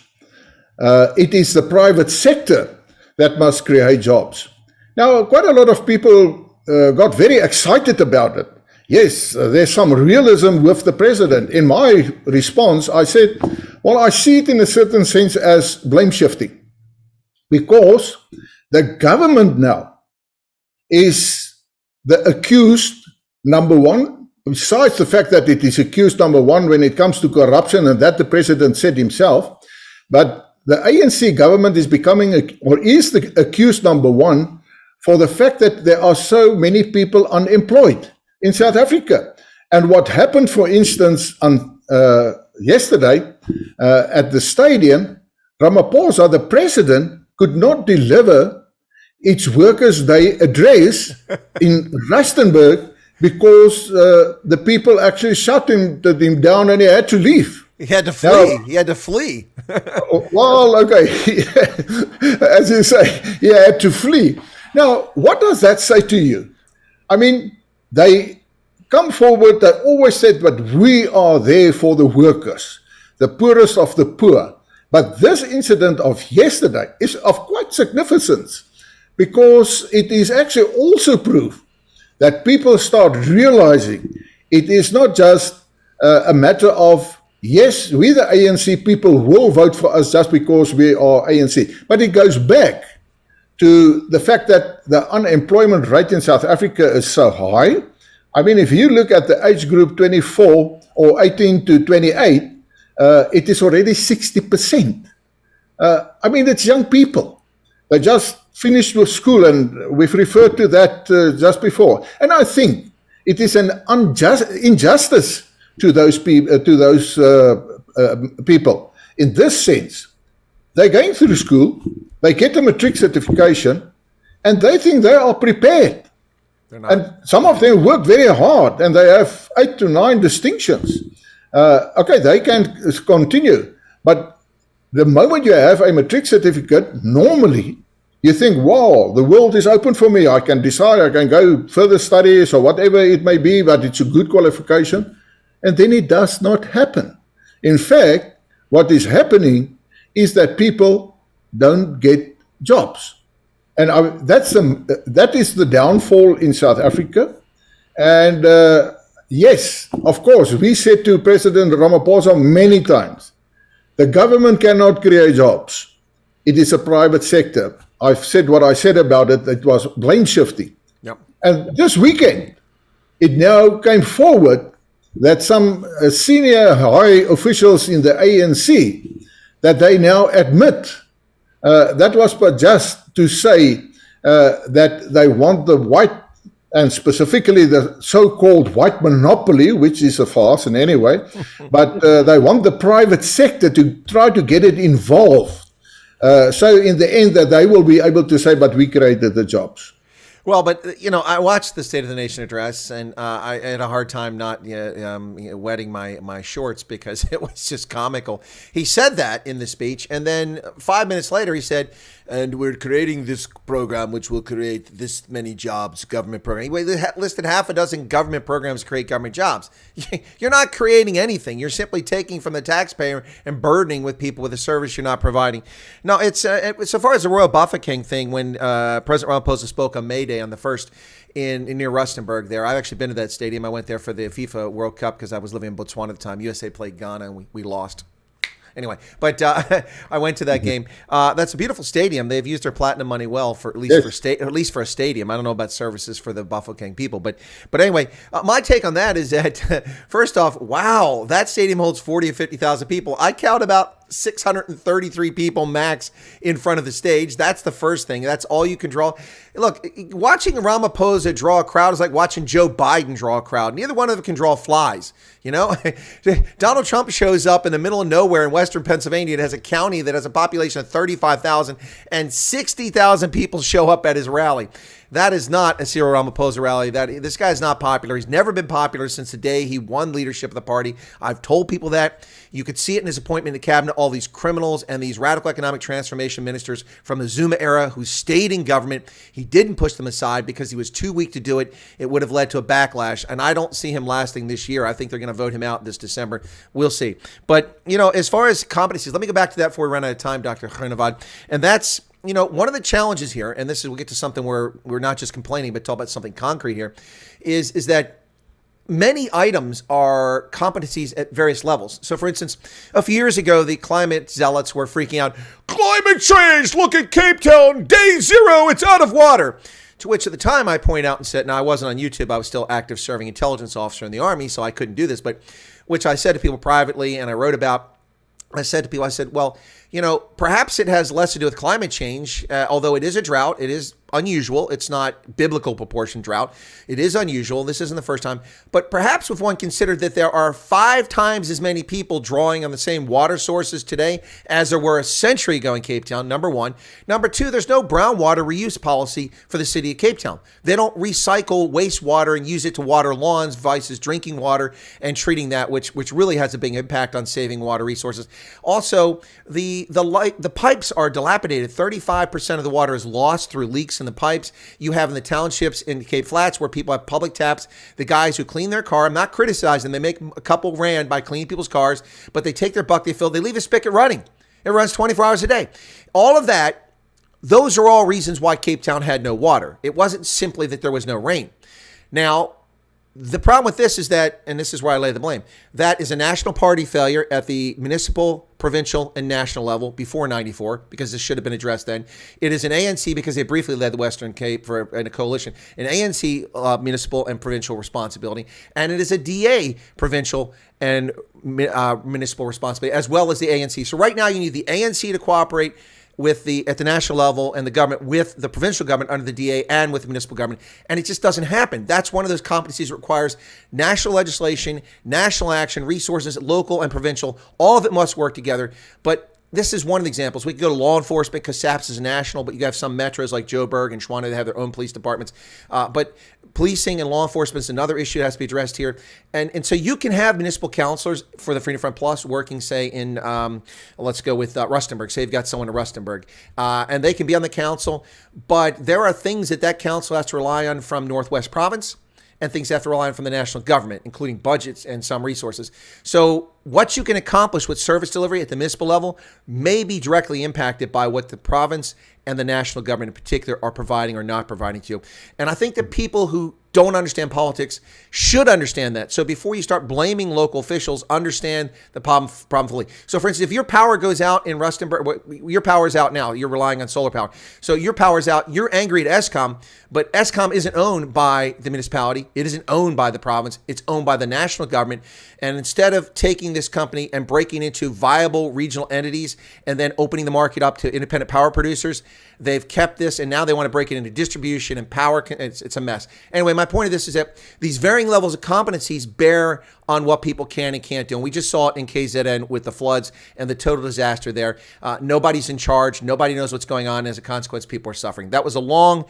It is the private sector that must create jobs. Now, quite a lot of people got very excited about it. Yes, there's some realism with the president. In my response, I said, well, I see it in a certain sense as blame shifting, because the government now is the accused number one, besides the fact that it is accused number one when it comes to corruption, and that the president said himself, but the ANC government is becoming, or is the accused number one for the fact that there are so many people unemployed in South Africa. And what happened, for instance, on yesterday at the stadium, Ramaphosa, the president, could not deliver its Workers' Day address in Rustenburg because the people actually shut him down and he had to leave. He had to flee. He had to flee. Well, okay. As you say, he had to flee. Now, what does that say to you? I mean, they come forward, they always said, but we are there for the workers, the poorest of the poor. But this incident of yesterday is of quite significance because it is actually also proof that people start realizing it is not just a matter of, yes, we the ANC people will vote for us just because we are ANC. But it goes back to the fact that the unemployment rate in South Africa is so high. I mean, if you look at the age group 24 or 18 to 28, it is already 60%. I mean, it's young people. They just finished with school, and we've referred to that just before. And I think it is an injustice to those people. In this sense, they're going through school, they get a matric certification, and they think they are prepared. And some of them work very hard, and they have 8 to 9 distinctions. Okay, they can continue. But the moment you have a matric certificate, normally you think, wow, the world is open for me. I can decide, I can go further studies or whatever it may be, but it's a good qualification. And then it does not happen. In fact, what is happening is that people don't get jobs. And that is the downfall in South Africa. And yes, of course, we said to President Ramaphosa many times, the government cannot create jobs. It is a private sector. I've said what I said about it. It was blame shifting. Yep. And this weekend, it now came forward that some senior high officials in the ANC, that they now admit that was but just to say that they want the white, and specifically the so-called white monopoly, which is a farce in any way, but they want the private sector to try to get it involved. So in the end that they will be able to say, but we created the jobs. Well, but, you know, I watched the State of the Nation address, and I had a hard time not wetting my shorts because it was just comical. He said that in the speech, and then 5 minutes later he said, and we're creating this program which will create this many jobs, government program. He listed half a dozen government programs to create government jobs. You're not creating anything. You're simply taking from the taxpayer and burdening with people with a service you're not providing. No, it's so far as the Royal Bafokeng thing, when President Ramaphosa spoke on May Day on the 1st in near Rustenburg there. I've actually been to that stadium. I went there for the FIFA World Cup because I was living in Botswana at the time. USA played Ghana and we lost. Anyway, but I went to that game. That's a beautiful stadium. They've used their platinum money well for at least for a stadium. I don't know about services for the Bafokeng people, but anyway, my take on that is that first off, wow, that stadium holds 40 or 50,000 people. I count about 633 people max in front of the stage. That's the first thing. That's all you can draw. Look, watching Ramaphosa draw a crowd is like watching Joe Biden draw a crowd. Neither one of them can draw flies. You know, Donald Trump shows up in the middle of nowhere in Western Pennsylvania. It has a county that has a population of 35,000 and 60,000 people show up at his rally. That is not a Cyril Ramaphosa rally. This guy is not popular. He's never been popular since the day he won leadership of the party. I've told people that. You could see it in his appointment in the cabinet, all these criminals and these radical economic transformation ministers from the Zuma era who stayed in government. He didn't push them aside because he was too weak to do it. It would have led to a backlash, and I don't see him lasting this year. I think they're going to vote him out this December. We'll see. But, you know, as far as competencies, let me go back to that before we run out of time, Dr. Groenewald, and that's, you know, one of the challenges here, and this is, we'll get to something where we're not just complaining, but talk about something concrete here, is that many items are competencies at various levels. So, for instance, a few years ago, the climate zealots were freaking out, climate change, look at Cape Town, day zero, it's out of water. To which at the time I pointed out and said, now I wasn't on YouTube, I was still active serving intelligence officer in the Army, so I couldn't do this, but which I said to people privately and I wrote about. I said to people, I said, well, you know, perhaps it has less to do with climate change, although it is a drought. It is unusual. It's not biblical proportion drought. It is unusual. This isn't the first time. But perhaps if one considered that there are 5 times as many people drawing on the same water sources today as there were a century ago in Cape Town, number one. Number two, there's no brown water reuse policy for the city of Cape Town. They don't recycle wastewater and use it to water lawns versus drinking water and treating that, which really has a big impact on saving water resources. Also, the pipes are dilapidated. 35% of the water is lost through leaks in the pipes. You have in the townships in Cape Flats where people have public taps. The guys who clean their car, I'm not criticizing, they make a couple rand by cleaning people's cars, but they take their buck, they fill, they leave a spigot running. It runs 24 hours a day. All of that, those are all reasons why Cape Town had no water. It wasn't simply that there was no rain. Now, the problem with this is that, and this is where I lay the blame, that is a national party failure at the municipal, provincial, and national level before 94, because this should have been addressed then. It is an ANC because they briefly led the Western Cape in a coalition, an ANC municipal and provincial responsibility, and it is a DA provincial and municipal responsibility, as well as the ANC. So right now you need the ANC to cooperate with at the national level and the government with the provincial government under the DA and with the municipal government. And it just doesn't happen. That's one of those competencies that requires national legislation, national action, resources, local and provincial. All of it must work together. But this is one of the examples. We could go to law enforcement because SAPS is national, but you have some metros like Joburg and Schwana that have their own police departments. But policing and law enforcement is another issue that has to be addressed here. And so you can have municipal counselors for the Freedom Front Plus working, say, in, let's go with Rustenburg. Say you've got someone in Rustenburg. And they can be on the council, but there are things that council has to rely on from Northwest Province and things have to rely on from the national government, including budgets and some resources. So what you can accomplish with service delivery at the municipal level may be directly impacted by what the province and the national government in particular are providing or not providing to you. And I think that people who don't understand politics should understand that. So before you start blaming local officials, understand the problem fully. So for instance, if your power goes out in Rustenburg, your power is out now, you're relying on solar power. So your power is out, you're angry at ESCOM, but ESCOM isn't owned by the municipality. It isn't owned by the province. It's owned by the national government. And instead of taking this company and breaking into viable regional entities and then opening the market up to independent power producers, they've kept this and now they want to break it into distribution and power. It's a mess. Anyway, my point of this is that these varying levels of competencies bear on what people can and can't do. And we just saw it in KZN with the floods and the total disaster there. Nobody's in charge. Nobody knows what's going on. As a consequence, people are suffering. That was a long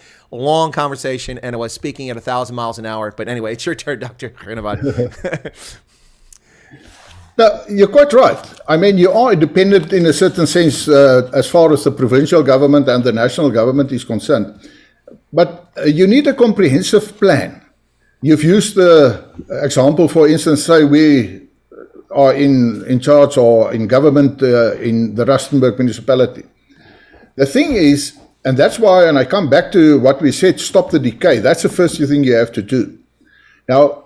conversation, and I was speaking at 1,000 miles an hour. But anyway, it's your turn, Dr. Groenewald. No, you're quite right. I mean, you are independent in a certain sense as far as the provincial government and the national government is concerned. But you need a comprehensive plan. You've used the example, for instance, say we are in charge or in government in the Rustenburg municipality. The thing is, and that's why, and I come back to what we said, stop the decay. That's the first thing you have to do. Now,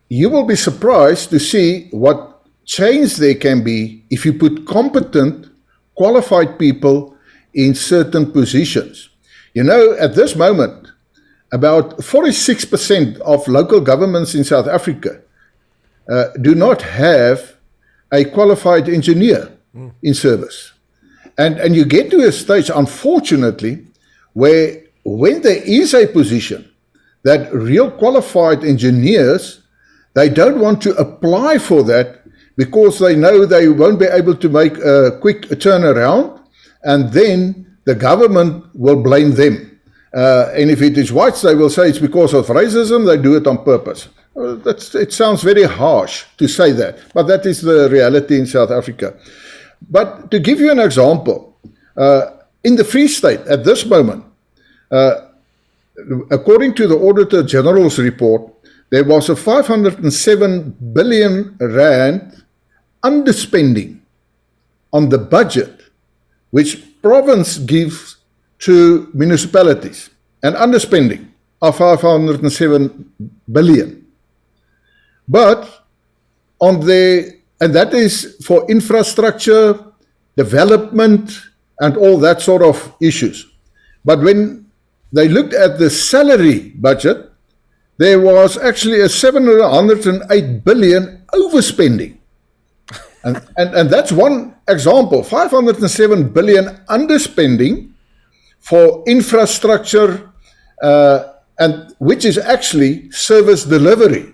you will be surprised to see what change there can be if you put competent, qualified people in certain positions. You know, at this moment, about 46% of local governments in South Africa do not have a qualified engineer in service. And you get to a stage, unfortunately, where when there is a position that real qualified engineers, they don't want to apply for that because they know they won't be able to make a quick turnaround, and then the government will blame them. And if it is whites, they will say it's because of racism, they do it on purpose. It sounds very harsh to say that, but that is the reality in South Africa. But to give you an example, in the Free State at this moment, according to the Auditor General's report, there was a 507 billion rand underspending on the budget which province gives to municipalities, an underspending of 507 billion. But and that is for infrastructure, development, and all that sort of issues. But when they looked at the salary budget, there was actually a 708 billion overspending. And that's one example, 507 billion underspending for infrastructure, and which is actually service delivery.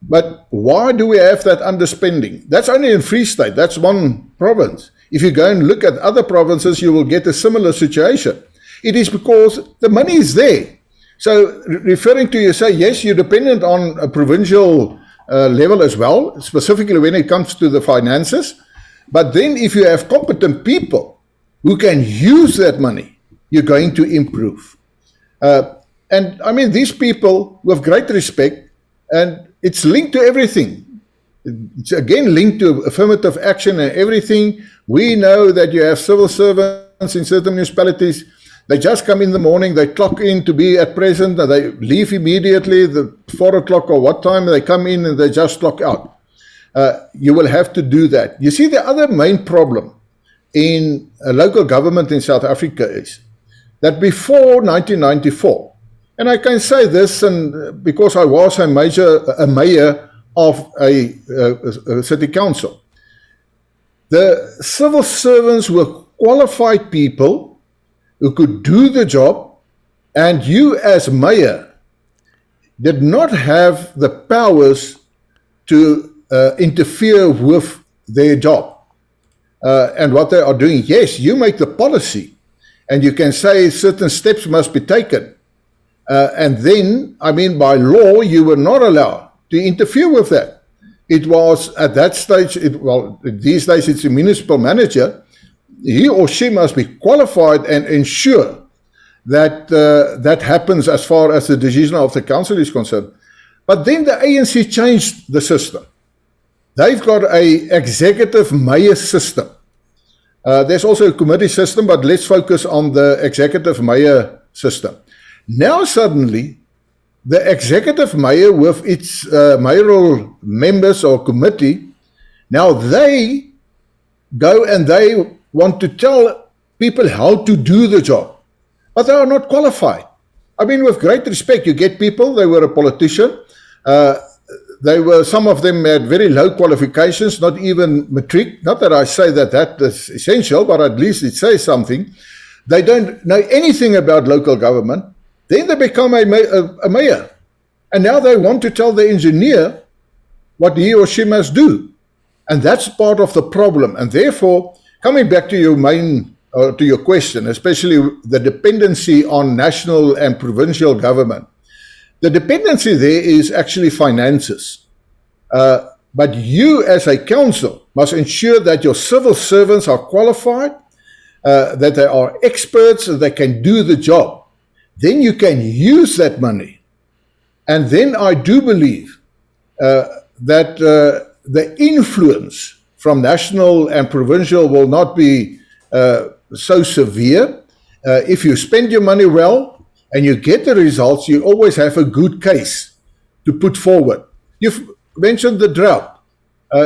But why do we have that underspending? That's only in Free State. That's one province. If you go and look at other provinces, you will get a similar situation. It is because the money is there. So referring to you say, yes, you're dependent on a provincial level as well, specifically when it comes to the finances. But then if you have competent people who can use that money, you're going to improve. And I mean, these people, with great respect, and it's linked to everything. It's again linked to affirmative action and everything. We know that you have civil servants in certain municipalities. They just come in the morning, they clock in to be at present, and they leave immediately, the 4 o'clock or what time they come in, and they just clock out. You will have to do that. You see, the other main problem in local government in South Africa is that before 1994, and I can say this and because I was a mayor of a city council, the civil servants were qualified people who could do the job, and you as mayor did not have the powers to interfere with their job and what they are doing. Yes, you make the policy, and you can say certain steps must be taken. And then, I mean, by law, you were not allowed to interfere with that. It was at that stage, these days it's a municipal manager. He or she must be qualified and ensure that that happens as far as the decision of the council is concerned. But then the ANC changed the system. They've got an executive mayor system. There's also a committee system, but let's focus on the executive mayor system. Now suddenly, the executive mayor with its mayoral members or committee, now they go and they want to tell people how to do the job, but they are not qualified. I mean, with great respect, you get people, they were a politician, some of them had very low qualifications, not even matric. Not that I say that that is essential, but at least it says something. They don't know anything about local government. Then they become a mayor. And now they want to tell the engineer what he or she must do. And that's part of the problem. And therefore, coming back to your to your question, especially the dependency on national and provincial government, the dependency there is actually finances. But you as a council must ensure that your civil servants are qualified, that they are experts, that they can do the job. Then you can use that money. And then I do believe that the influence from national and provincial will not be so severe. If you spend your money well and you get the results, you always have a good case to put forward. You've mentioned the drought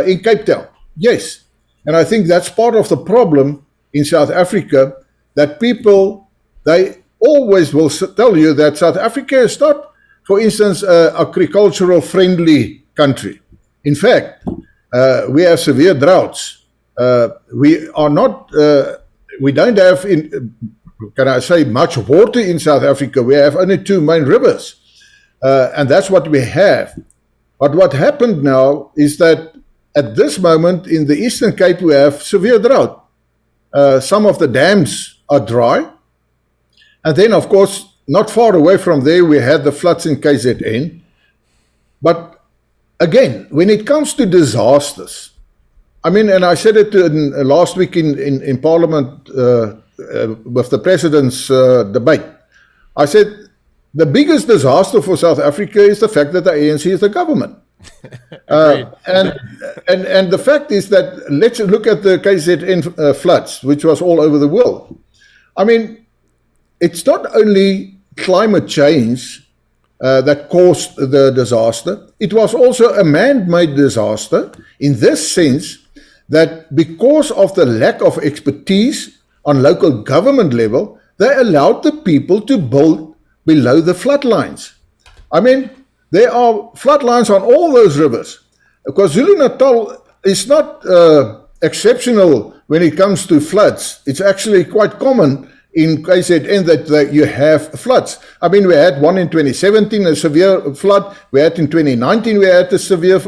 in Cape Town. Yes. And I think that's part of the problem in South Africa, that people, they always will tell you that South Africa is not, for instance, an agricultural friendly country. In fact, we have severe droughts. We are not, we don't have, can I say, much water in South Africa. We have only 2 main rivers. And that's what we have. But what happened now is that at this moment in the Eastern Cape, we have severe drought. Some of the dams are dry. And then, of course, not far away from there, we had the floods in KZN. But again, when it comes to disasters, I mean, and I said it last week in Parliament with the President's debate, I said, the biggest disaster for South Africa is the fact that the ANC is the government. And the fact is that, let's look at the KZN floods, which was all over the world. I mean, it's not only climate change that caused the disaster, it was also a man-made disaster in this sense that because of the lack of expertise on local government level, they allowed the people to build below the flood lines. I mean, there are flood lines on all those rivers. KwaZulu-Natal is not exceptional when it comes to floods. It's actually quite common in KZN that you have floods. I mean, we had one in 2017, a severe flood. We had in 2019, we had a severe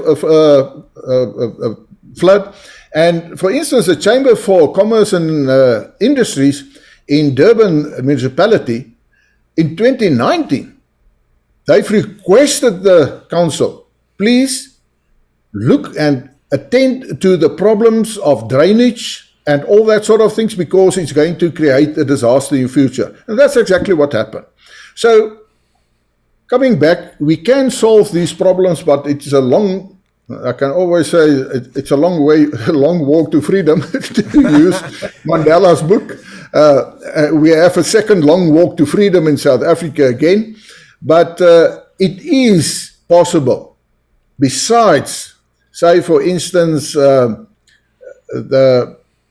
flood. And for instance, the Chamber for Commerce and Industries in Durban municipality, in 2019, they've requested the council, please look and attend to the problems of drainage and all that sort of things, because it's going to create a disaster in the future. And that's exactly what happened. So, coming back, we can solve these problems, but it's a long, I can always say, it's a long walk to freedom, to use Mandela's book. We have a second long walk to freedom in South Africa again, but it is possible. Besides, say for instance, the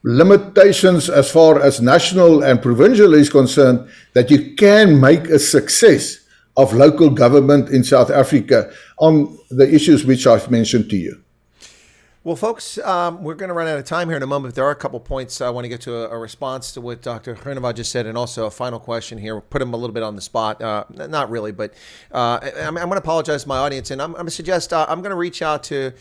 limitations as far as national and provincial is concerned, that you can make a success of local government in South Africa on the issues which I've mentioned to you. Well, folks, we're going to run out of time here in a moment. There are a couple points I want to get to a response to what Dr. Groenewald just said, and also a final question here. We'll put him a little bit on the spot. Not really, but I'm going to apologize to my audience, and I'm going to suggest I'm going to reach out to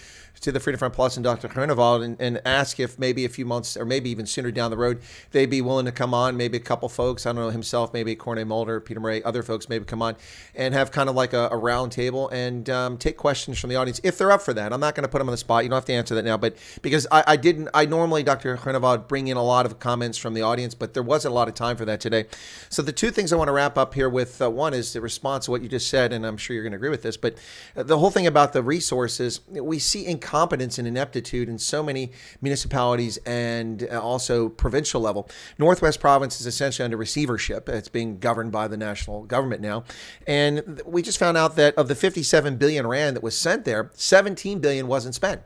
the Freedom Front Plus and Dr. Groenewald and ask if maybe a few months or maybe even sooner down the road, they'd be willing to come on, maybe a couple folks, I don't know, himself, maybe Corné Mulder, Pieter Murray, other folks maybe come on and have kind of like a round table and take questions from the audience if they're up for that. I'm not going to put them on the spot. You don't have to answer that now, but because I normally, Dr. Groenewald, bring in a lot of comments from the audience, but there wasn't a lot of time for that today. So the two things I want to wrap up here with, one is the response to what you just said, and I'm sure you're going to agree with this, but the whole thing about the resources, we see incompetence and ineptitude in so many municipalities and also provincial level. Northwest Province is essentially under receivership. It's being governed by the national government now. And we just found out that of the 57 billion rand that was sent there, 17 billion wasn't spent.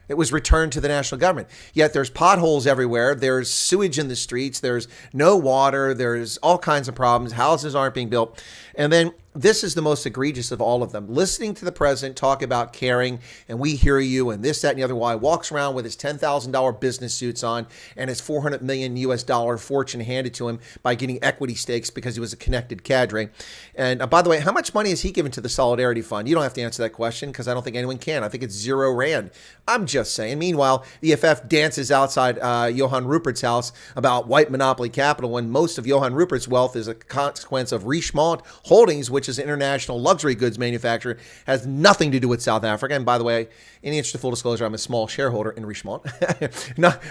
It was returned to the national government. Yet there's potholes everywhere. There's sewage in the streets. There's no water. There's all kinds of problems. Houses aren't being built. And then this is the most egregious of all of them. Listening to the president talk about caring and we hear you and this, that, and the other, while he walks around with his $10,000 business suits on and his $400 million fortune handed to him by getting equity stakes because he was a connected cadre. And by the way, how much money has he given to the Solidarity Fund? You don't have to answer that question because I don't think anyone can. I think it's 0 rand. I'm just saying. Meanwhile, the EFF dances outside Johan Rupert's house about white monopoly capital when most of Johan Rupert's wealth is a consequence of Richemont Holdings, which is an international luxury goods manufacturer, has nothing to do with South Africa. And by the way, in the interest of full disclosure, I'm a small shareholder in Richemont.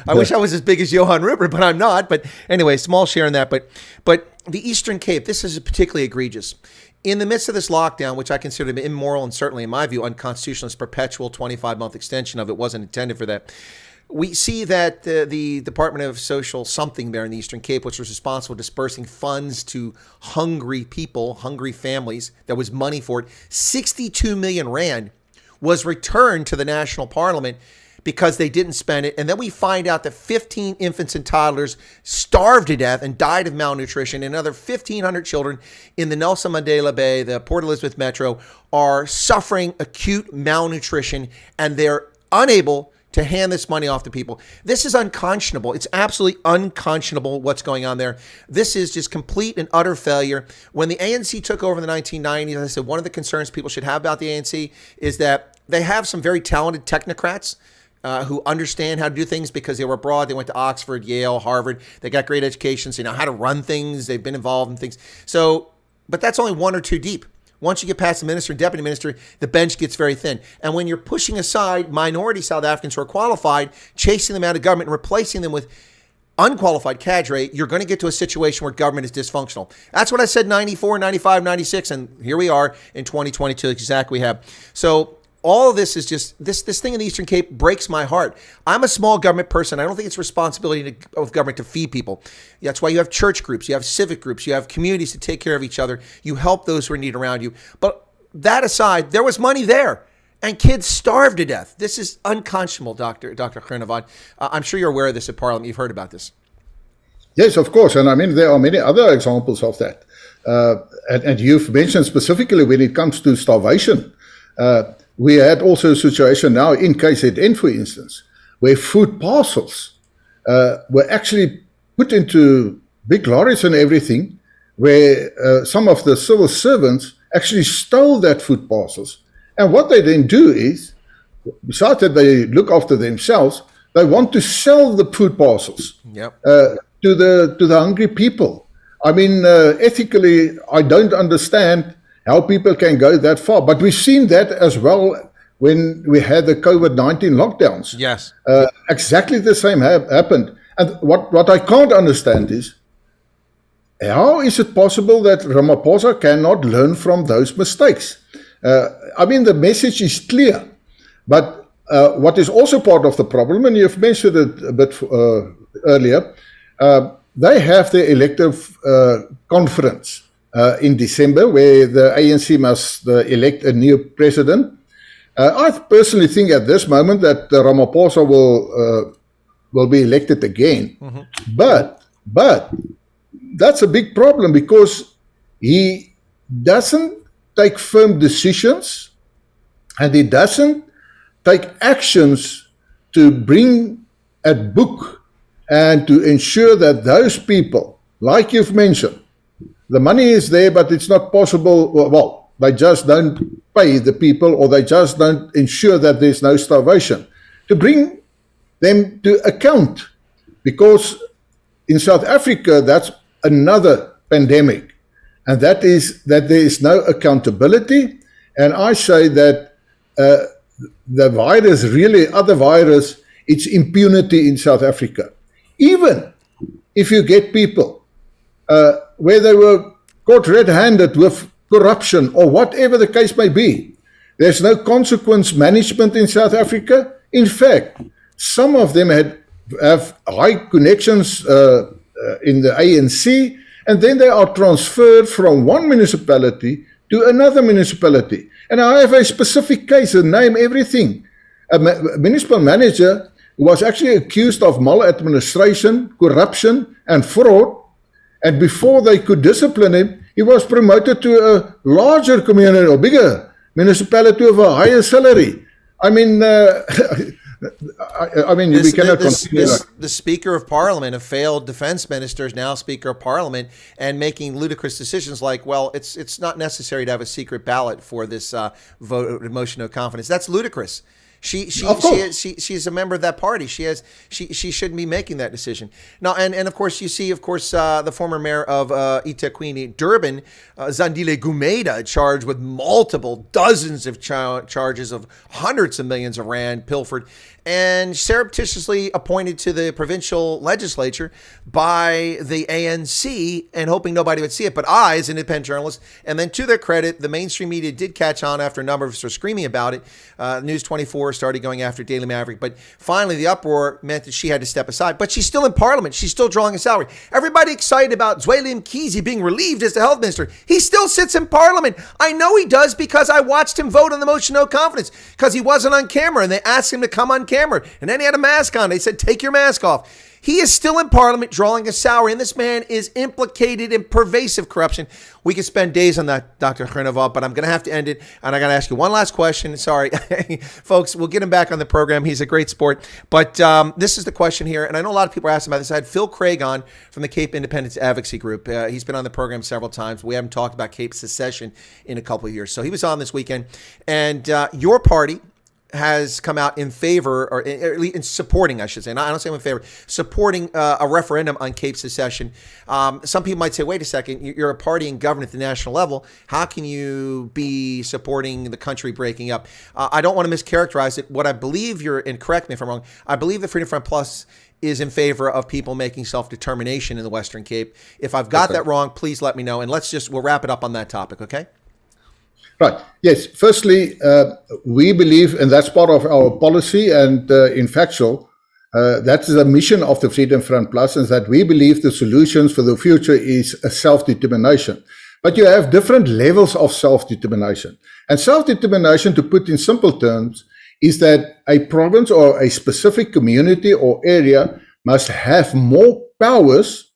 I wish I was as big as Johan Rupert, but I'm not. But anyway, small share in that. But the Eastern Cape, this is particularly egregious. In the midst of this lockdown, which I consider to be immoral and certainly, in my view, unconstitutional, this perpetual 25-month extension of it wasn't intended for that. We see that the Department of Social something there in the Eastern Cape, which was responsible for dispersing funds to hungry people, hungry families, there was money for it, 62 million rand was returned to the national parliament because they didn't spend it. And then we find out that 15 infants and toddlers starved to death and died of malnutrition. And another 1,500 children in the Nelson Mandela Bay, the Port Elizabeth Metro, are suffering acute malnutrition, and they're unable to hand this money off to people. This is unconscionable. It's absolutely unconscionable what's going on there. This is just complete and utter failure. When the ANC took over in the 1990s, I said one of the concerns people should have about the ANC is that they have some very talented technocrats who understand how to do things because they were abroad. They went to Oxford, Yale, Harvard. They got great educations. They know how to run things. They've been involved in things. So, but that's only one or two deep. Once you get past the minister and deputy minister, the bench gets very thin. And when you're pushing aside minority South Africans who are qualified, chasing them out of government and replacing them with unqualified cadre, you're going to get to a situation where government is dysfunctional. That's what I said 94, 95, 96, and here we are in 2022, exactly we have. So all of this is just, this thing in the Eastern Cape breaks my heart. I'm a small government person. I don't think it's responsibility of government to feed people. That's why you have church groups, you have civic groups, you have communities to take care of each other. You help those who are in need around you. But that aside, there was money there and kids starved to death. This is unconscionable, Dr. Groenewald. I'm sure you're aware of this at Parliament. You've heard about this. Yes, of course. And I mean, there are many other examples of that. And you've mentioned specifically when it comes to starvation. We had also a situation now in KZN, for instance, where food parcels were actually put into big lorries and everything, where some of the civil servants actually stole that food parcels. And what they then do is, besides that they look after themselves, they want to sell the food parcels to the hungry people. I mean, ethically, I don't understand how people can go that far. But we've seen that as well when we had the COVID-19 lockdowns. Yes. Exactly the same happened. And what I can't understand is, how is it possible that Ramaphosa cannot learn from those mistakes? I mean, the message is clear. But what is also part of the problem, and you've mentioned it a bit earlier, they have the elective conference in December where the ANC must elect a new president. I personally think at this moment that Ramaphosa will be elected again. Mm-hmm. But that's a big problem because he doesn't take firm decisions and he doesn't take actions to bring a book and to ensure that those people, like you've mentioned, the money is there, but it's not possible. Well, they just don't pay the people, or they just don't ensure that there's no starvation. To bring them to account, because in South Africa, that's another pandemic, and that is that there is no accountability. And I say that the virus, really, other virus, it's impunity in South Africa. Even if you get people where they were caught red-handed with corruption or whatever the case may be, there's no consequence management in South Africa. In fact, some of them have high connections in the ANC, and then they are transferred from one municipality to another municipality. And I have a specific case, a name, everything. A municipal manager who was actually accused of maladministration, corruption, and fraud. And before they could discipline him, he was promoted to a larger community or bigger municipality with a higher salary. I mean, we cannot continue. The Speaker of Parliament, a failed defense minister, is now Speaker of Parliament and making ludicrous decisions like, well, it's not necessary to have a secret ballot for this motion of confidence. That's ludicrous. She's a member of that party. She shouldn't be making that decision. Now, and of course, you see, the former mayor of Itaquini, Durban, Zandile Gumeda, charged with multiple dozens of charges of hundreds of millions of rand pilfered, and surreptitiously appointed to the provincial legislature by the ANC and hoping nobody would see it. But I, as an independent journalist, and then to their credit, the mainstream media did catch on after a number of us were screaming about it. News 24 started going after Daily Maverick. But finally, the uproar meant that she had to step aside. But she's still in Parliament. She's still drawing a salary. Everybody excited about Zweli Mkhize being relieved as the health minister. He still sits in Parliament. I know he does because I watched him vote on the motion of no confidence because he wasn't on camera and they asked him to come on camera. And then he had a mask on. They said, take your mask off. He is still in Parliament drawing a salary, and this man is implicated in pervasive corruption. We could spend days on that, Dr. Groenewald, but I'm going to have to end it, and I got to ask you one last question. Sorry, folks, we'll get him back on the program. He's a great sport, but this is the question here, and I know a lot of people are asking about this. I had Phil Craig on from the Cape Independence Advocacy Group. He's been on the program several times. We haven't talked about Cape secession in a couple of years, so he was on this weekend, and your party has come out in favor, or in supporting, I should say, I don't say I'm in favor, supporting a referendum on Cape secession. Some people might say, wait a second, you're a party in government at the national level. How can you be supporting the country breaking up? I don't want to mischaracterize it. What I believe and correct me if I'm wrong, I believe the Freedom Front Plus is in favor of people making self-determination in the Western Cape. If I've got that wrong, please let me know. And we'll wrap it up on that topic, okay? Right. Yes. Firstly, we believe, and that's part of our policy, and in factual, that's the mission of the Freedom Front Plus, is that we believe the solutions for the future is a self-determination. But you have different levels of self-determination. And self-determination, to put in simple terms, is that a province or a specific community or area must have more powers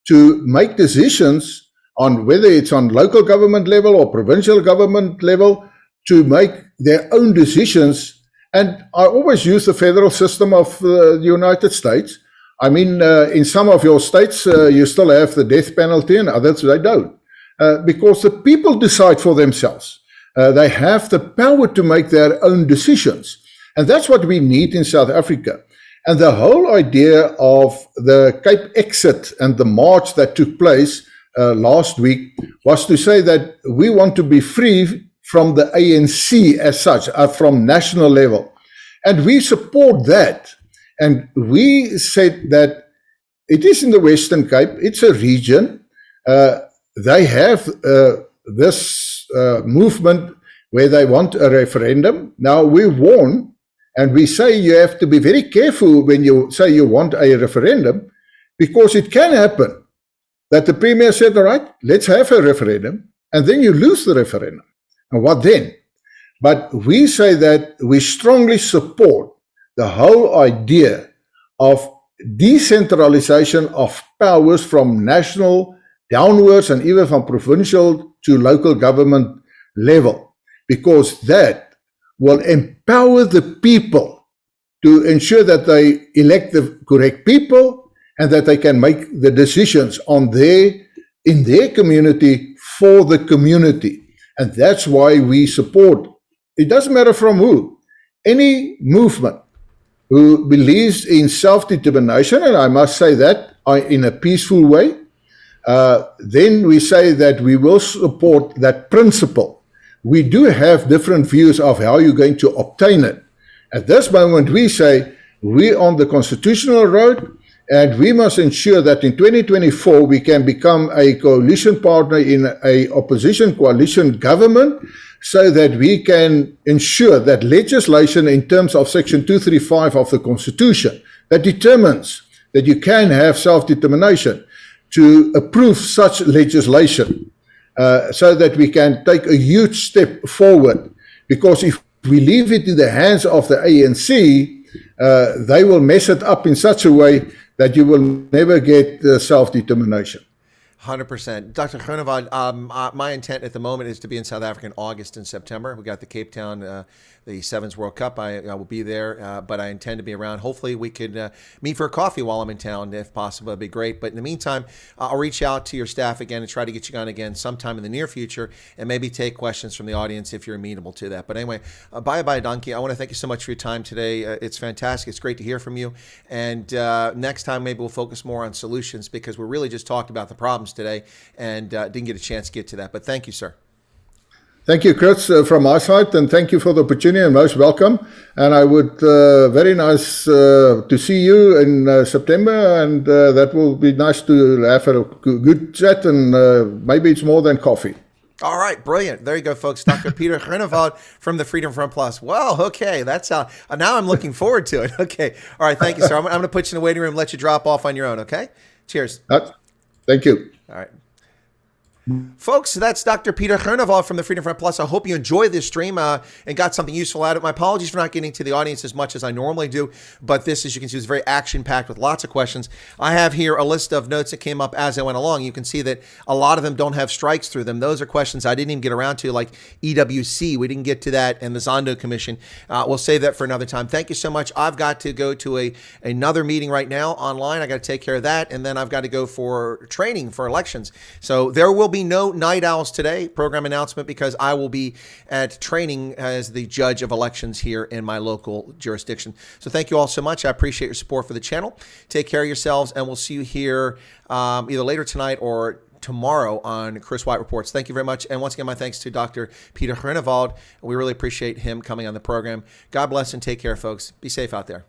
to make decisions on whether it's on local government level or provincial government level, to make their own decisions. And I always use the federal system of the United States. I mean, in some of your states, you still have the death penalty, and others they don't. Because the people decide for themselves. They have the power to make their own decisions. And that's what we need in South Africa. And the whole idea of the Cape exit and the march that took place last week was to say that we want to be free from the ANC as such, from national level. And we support that. And we said that it is in the Western Cape, it's a region. They have this movement where they want a referendum. Now we warn, and we say you have to be very careful when you say you want a referendum, because it can happen that the Premier said, all right, let's have a referendum, and then you lose the referendum. And what then? But we say that we strongly support the whole idea of decentralization of powers from national downwards and even from provincial to local government level, because that will empower the people to ensure that they elect the correct people and that they can make the decisions in their community for the community. And that's why we support, it doesn't matter from who, any movement who believes in self-determination, and I must say that in a peaceful way, then we say that we will support that principle. We do have different views of how you're going to obtain it. At this moment, we say we're on the constitutional road, and we must ensure that in 2024 we can become a coalition partner in a opposition coalition government, so that we can ensure that legislation in terms of Section 235 of the Constitution that determines that you can have self-determination, to approve such legislation, so that we can take a huge step forward. Because if we leave it in the hands of the ANC, they will mess it up in such a way that you will never get self-determination. 100%. Dr. Groenewald, my intent at the moment is to be in South Africa in August and September. We got the Cape Town, the Sevens World Cup. I will be there, but I intend to be around. Hopefully we could meet for a coffee while I'm in town, if possible. That'd be great. But in the meantime, I'll reach out to your staff again and try to get you on again sometime in the near future, and maybe take questions from the audience if you're amenable to that. But anyway, bye-bye, Donkey. I want to thank you so much for your time today. It's fantastic. It's great to hear from you. And next time, maybe we'll focus more on solutions, because we really just talked about the problems today and didn't get a chance to get to that. But thank you, sir. Thank you, Chris, from my side, and thank you for the opportunity, and most welcome. And I would very nice to see you in September, and that will be nice to have a good chat, and maybe it's more than coffee. All right, brilliant. There you go, folks. Dr. Pieter Groenewald from the Freedom Front Plus. Well, okay, that's how. Now I'm looking forward to it. Okay, all right, thank you, sir. I'm going to put you in the waiting room, let you drop off on your own. Okay, cheers. Thank you. All right. Folks, that's Dr. Pieter Groenewald from the Freedom Front Plus. I hope you enjoyed this stream and got something useful out of it. My apologies for not getting to the audience as much as I normally do, but this, as you can see, is very action-packed with lots of questions. I have here a list of notes that came up as I went along. You can see that a lot of them don't have strikes through them. Those are questions I didn't even get around to, like EWC. We didn't get to that, and the Zondo Commission. We'll save that for another time. Thank you so much. I've got to go to another meeting right now online. I got to take care of that, and then I've got to go for training for elections. So there will be no night owls today, program announcement, because I will be at training as the judge of elections here in my local jurisdiction. So thank you all so much. I appreciate your support for the channel. Take care of yourselves, and we'll see you here either later tonight or tomorrow on Chris Wyatt Reports. Thank you very much. And once again, my thanks to Dr. Pieter Groenewald. We really appreciate him coming on the program. God bless and take care, folks. Be safe out there.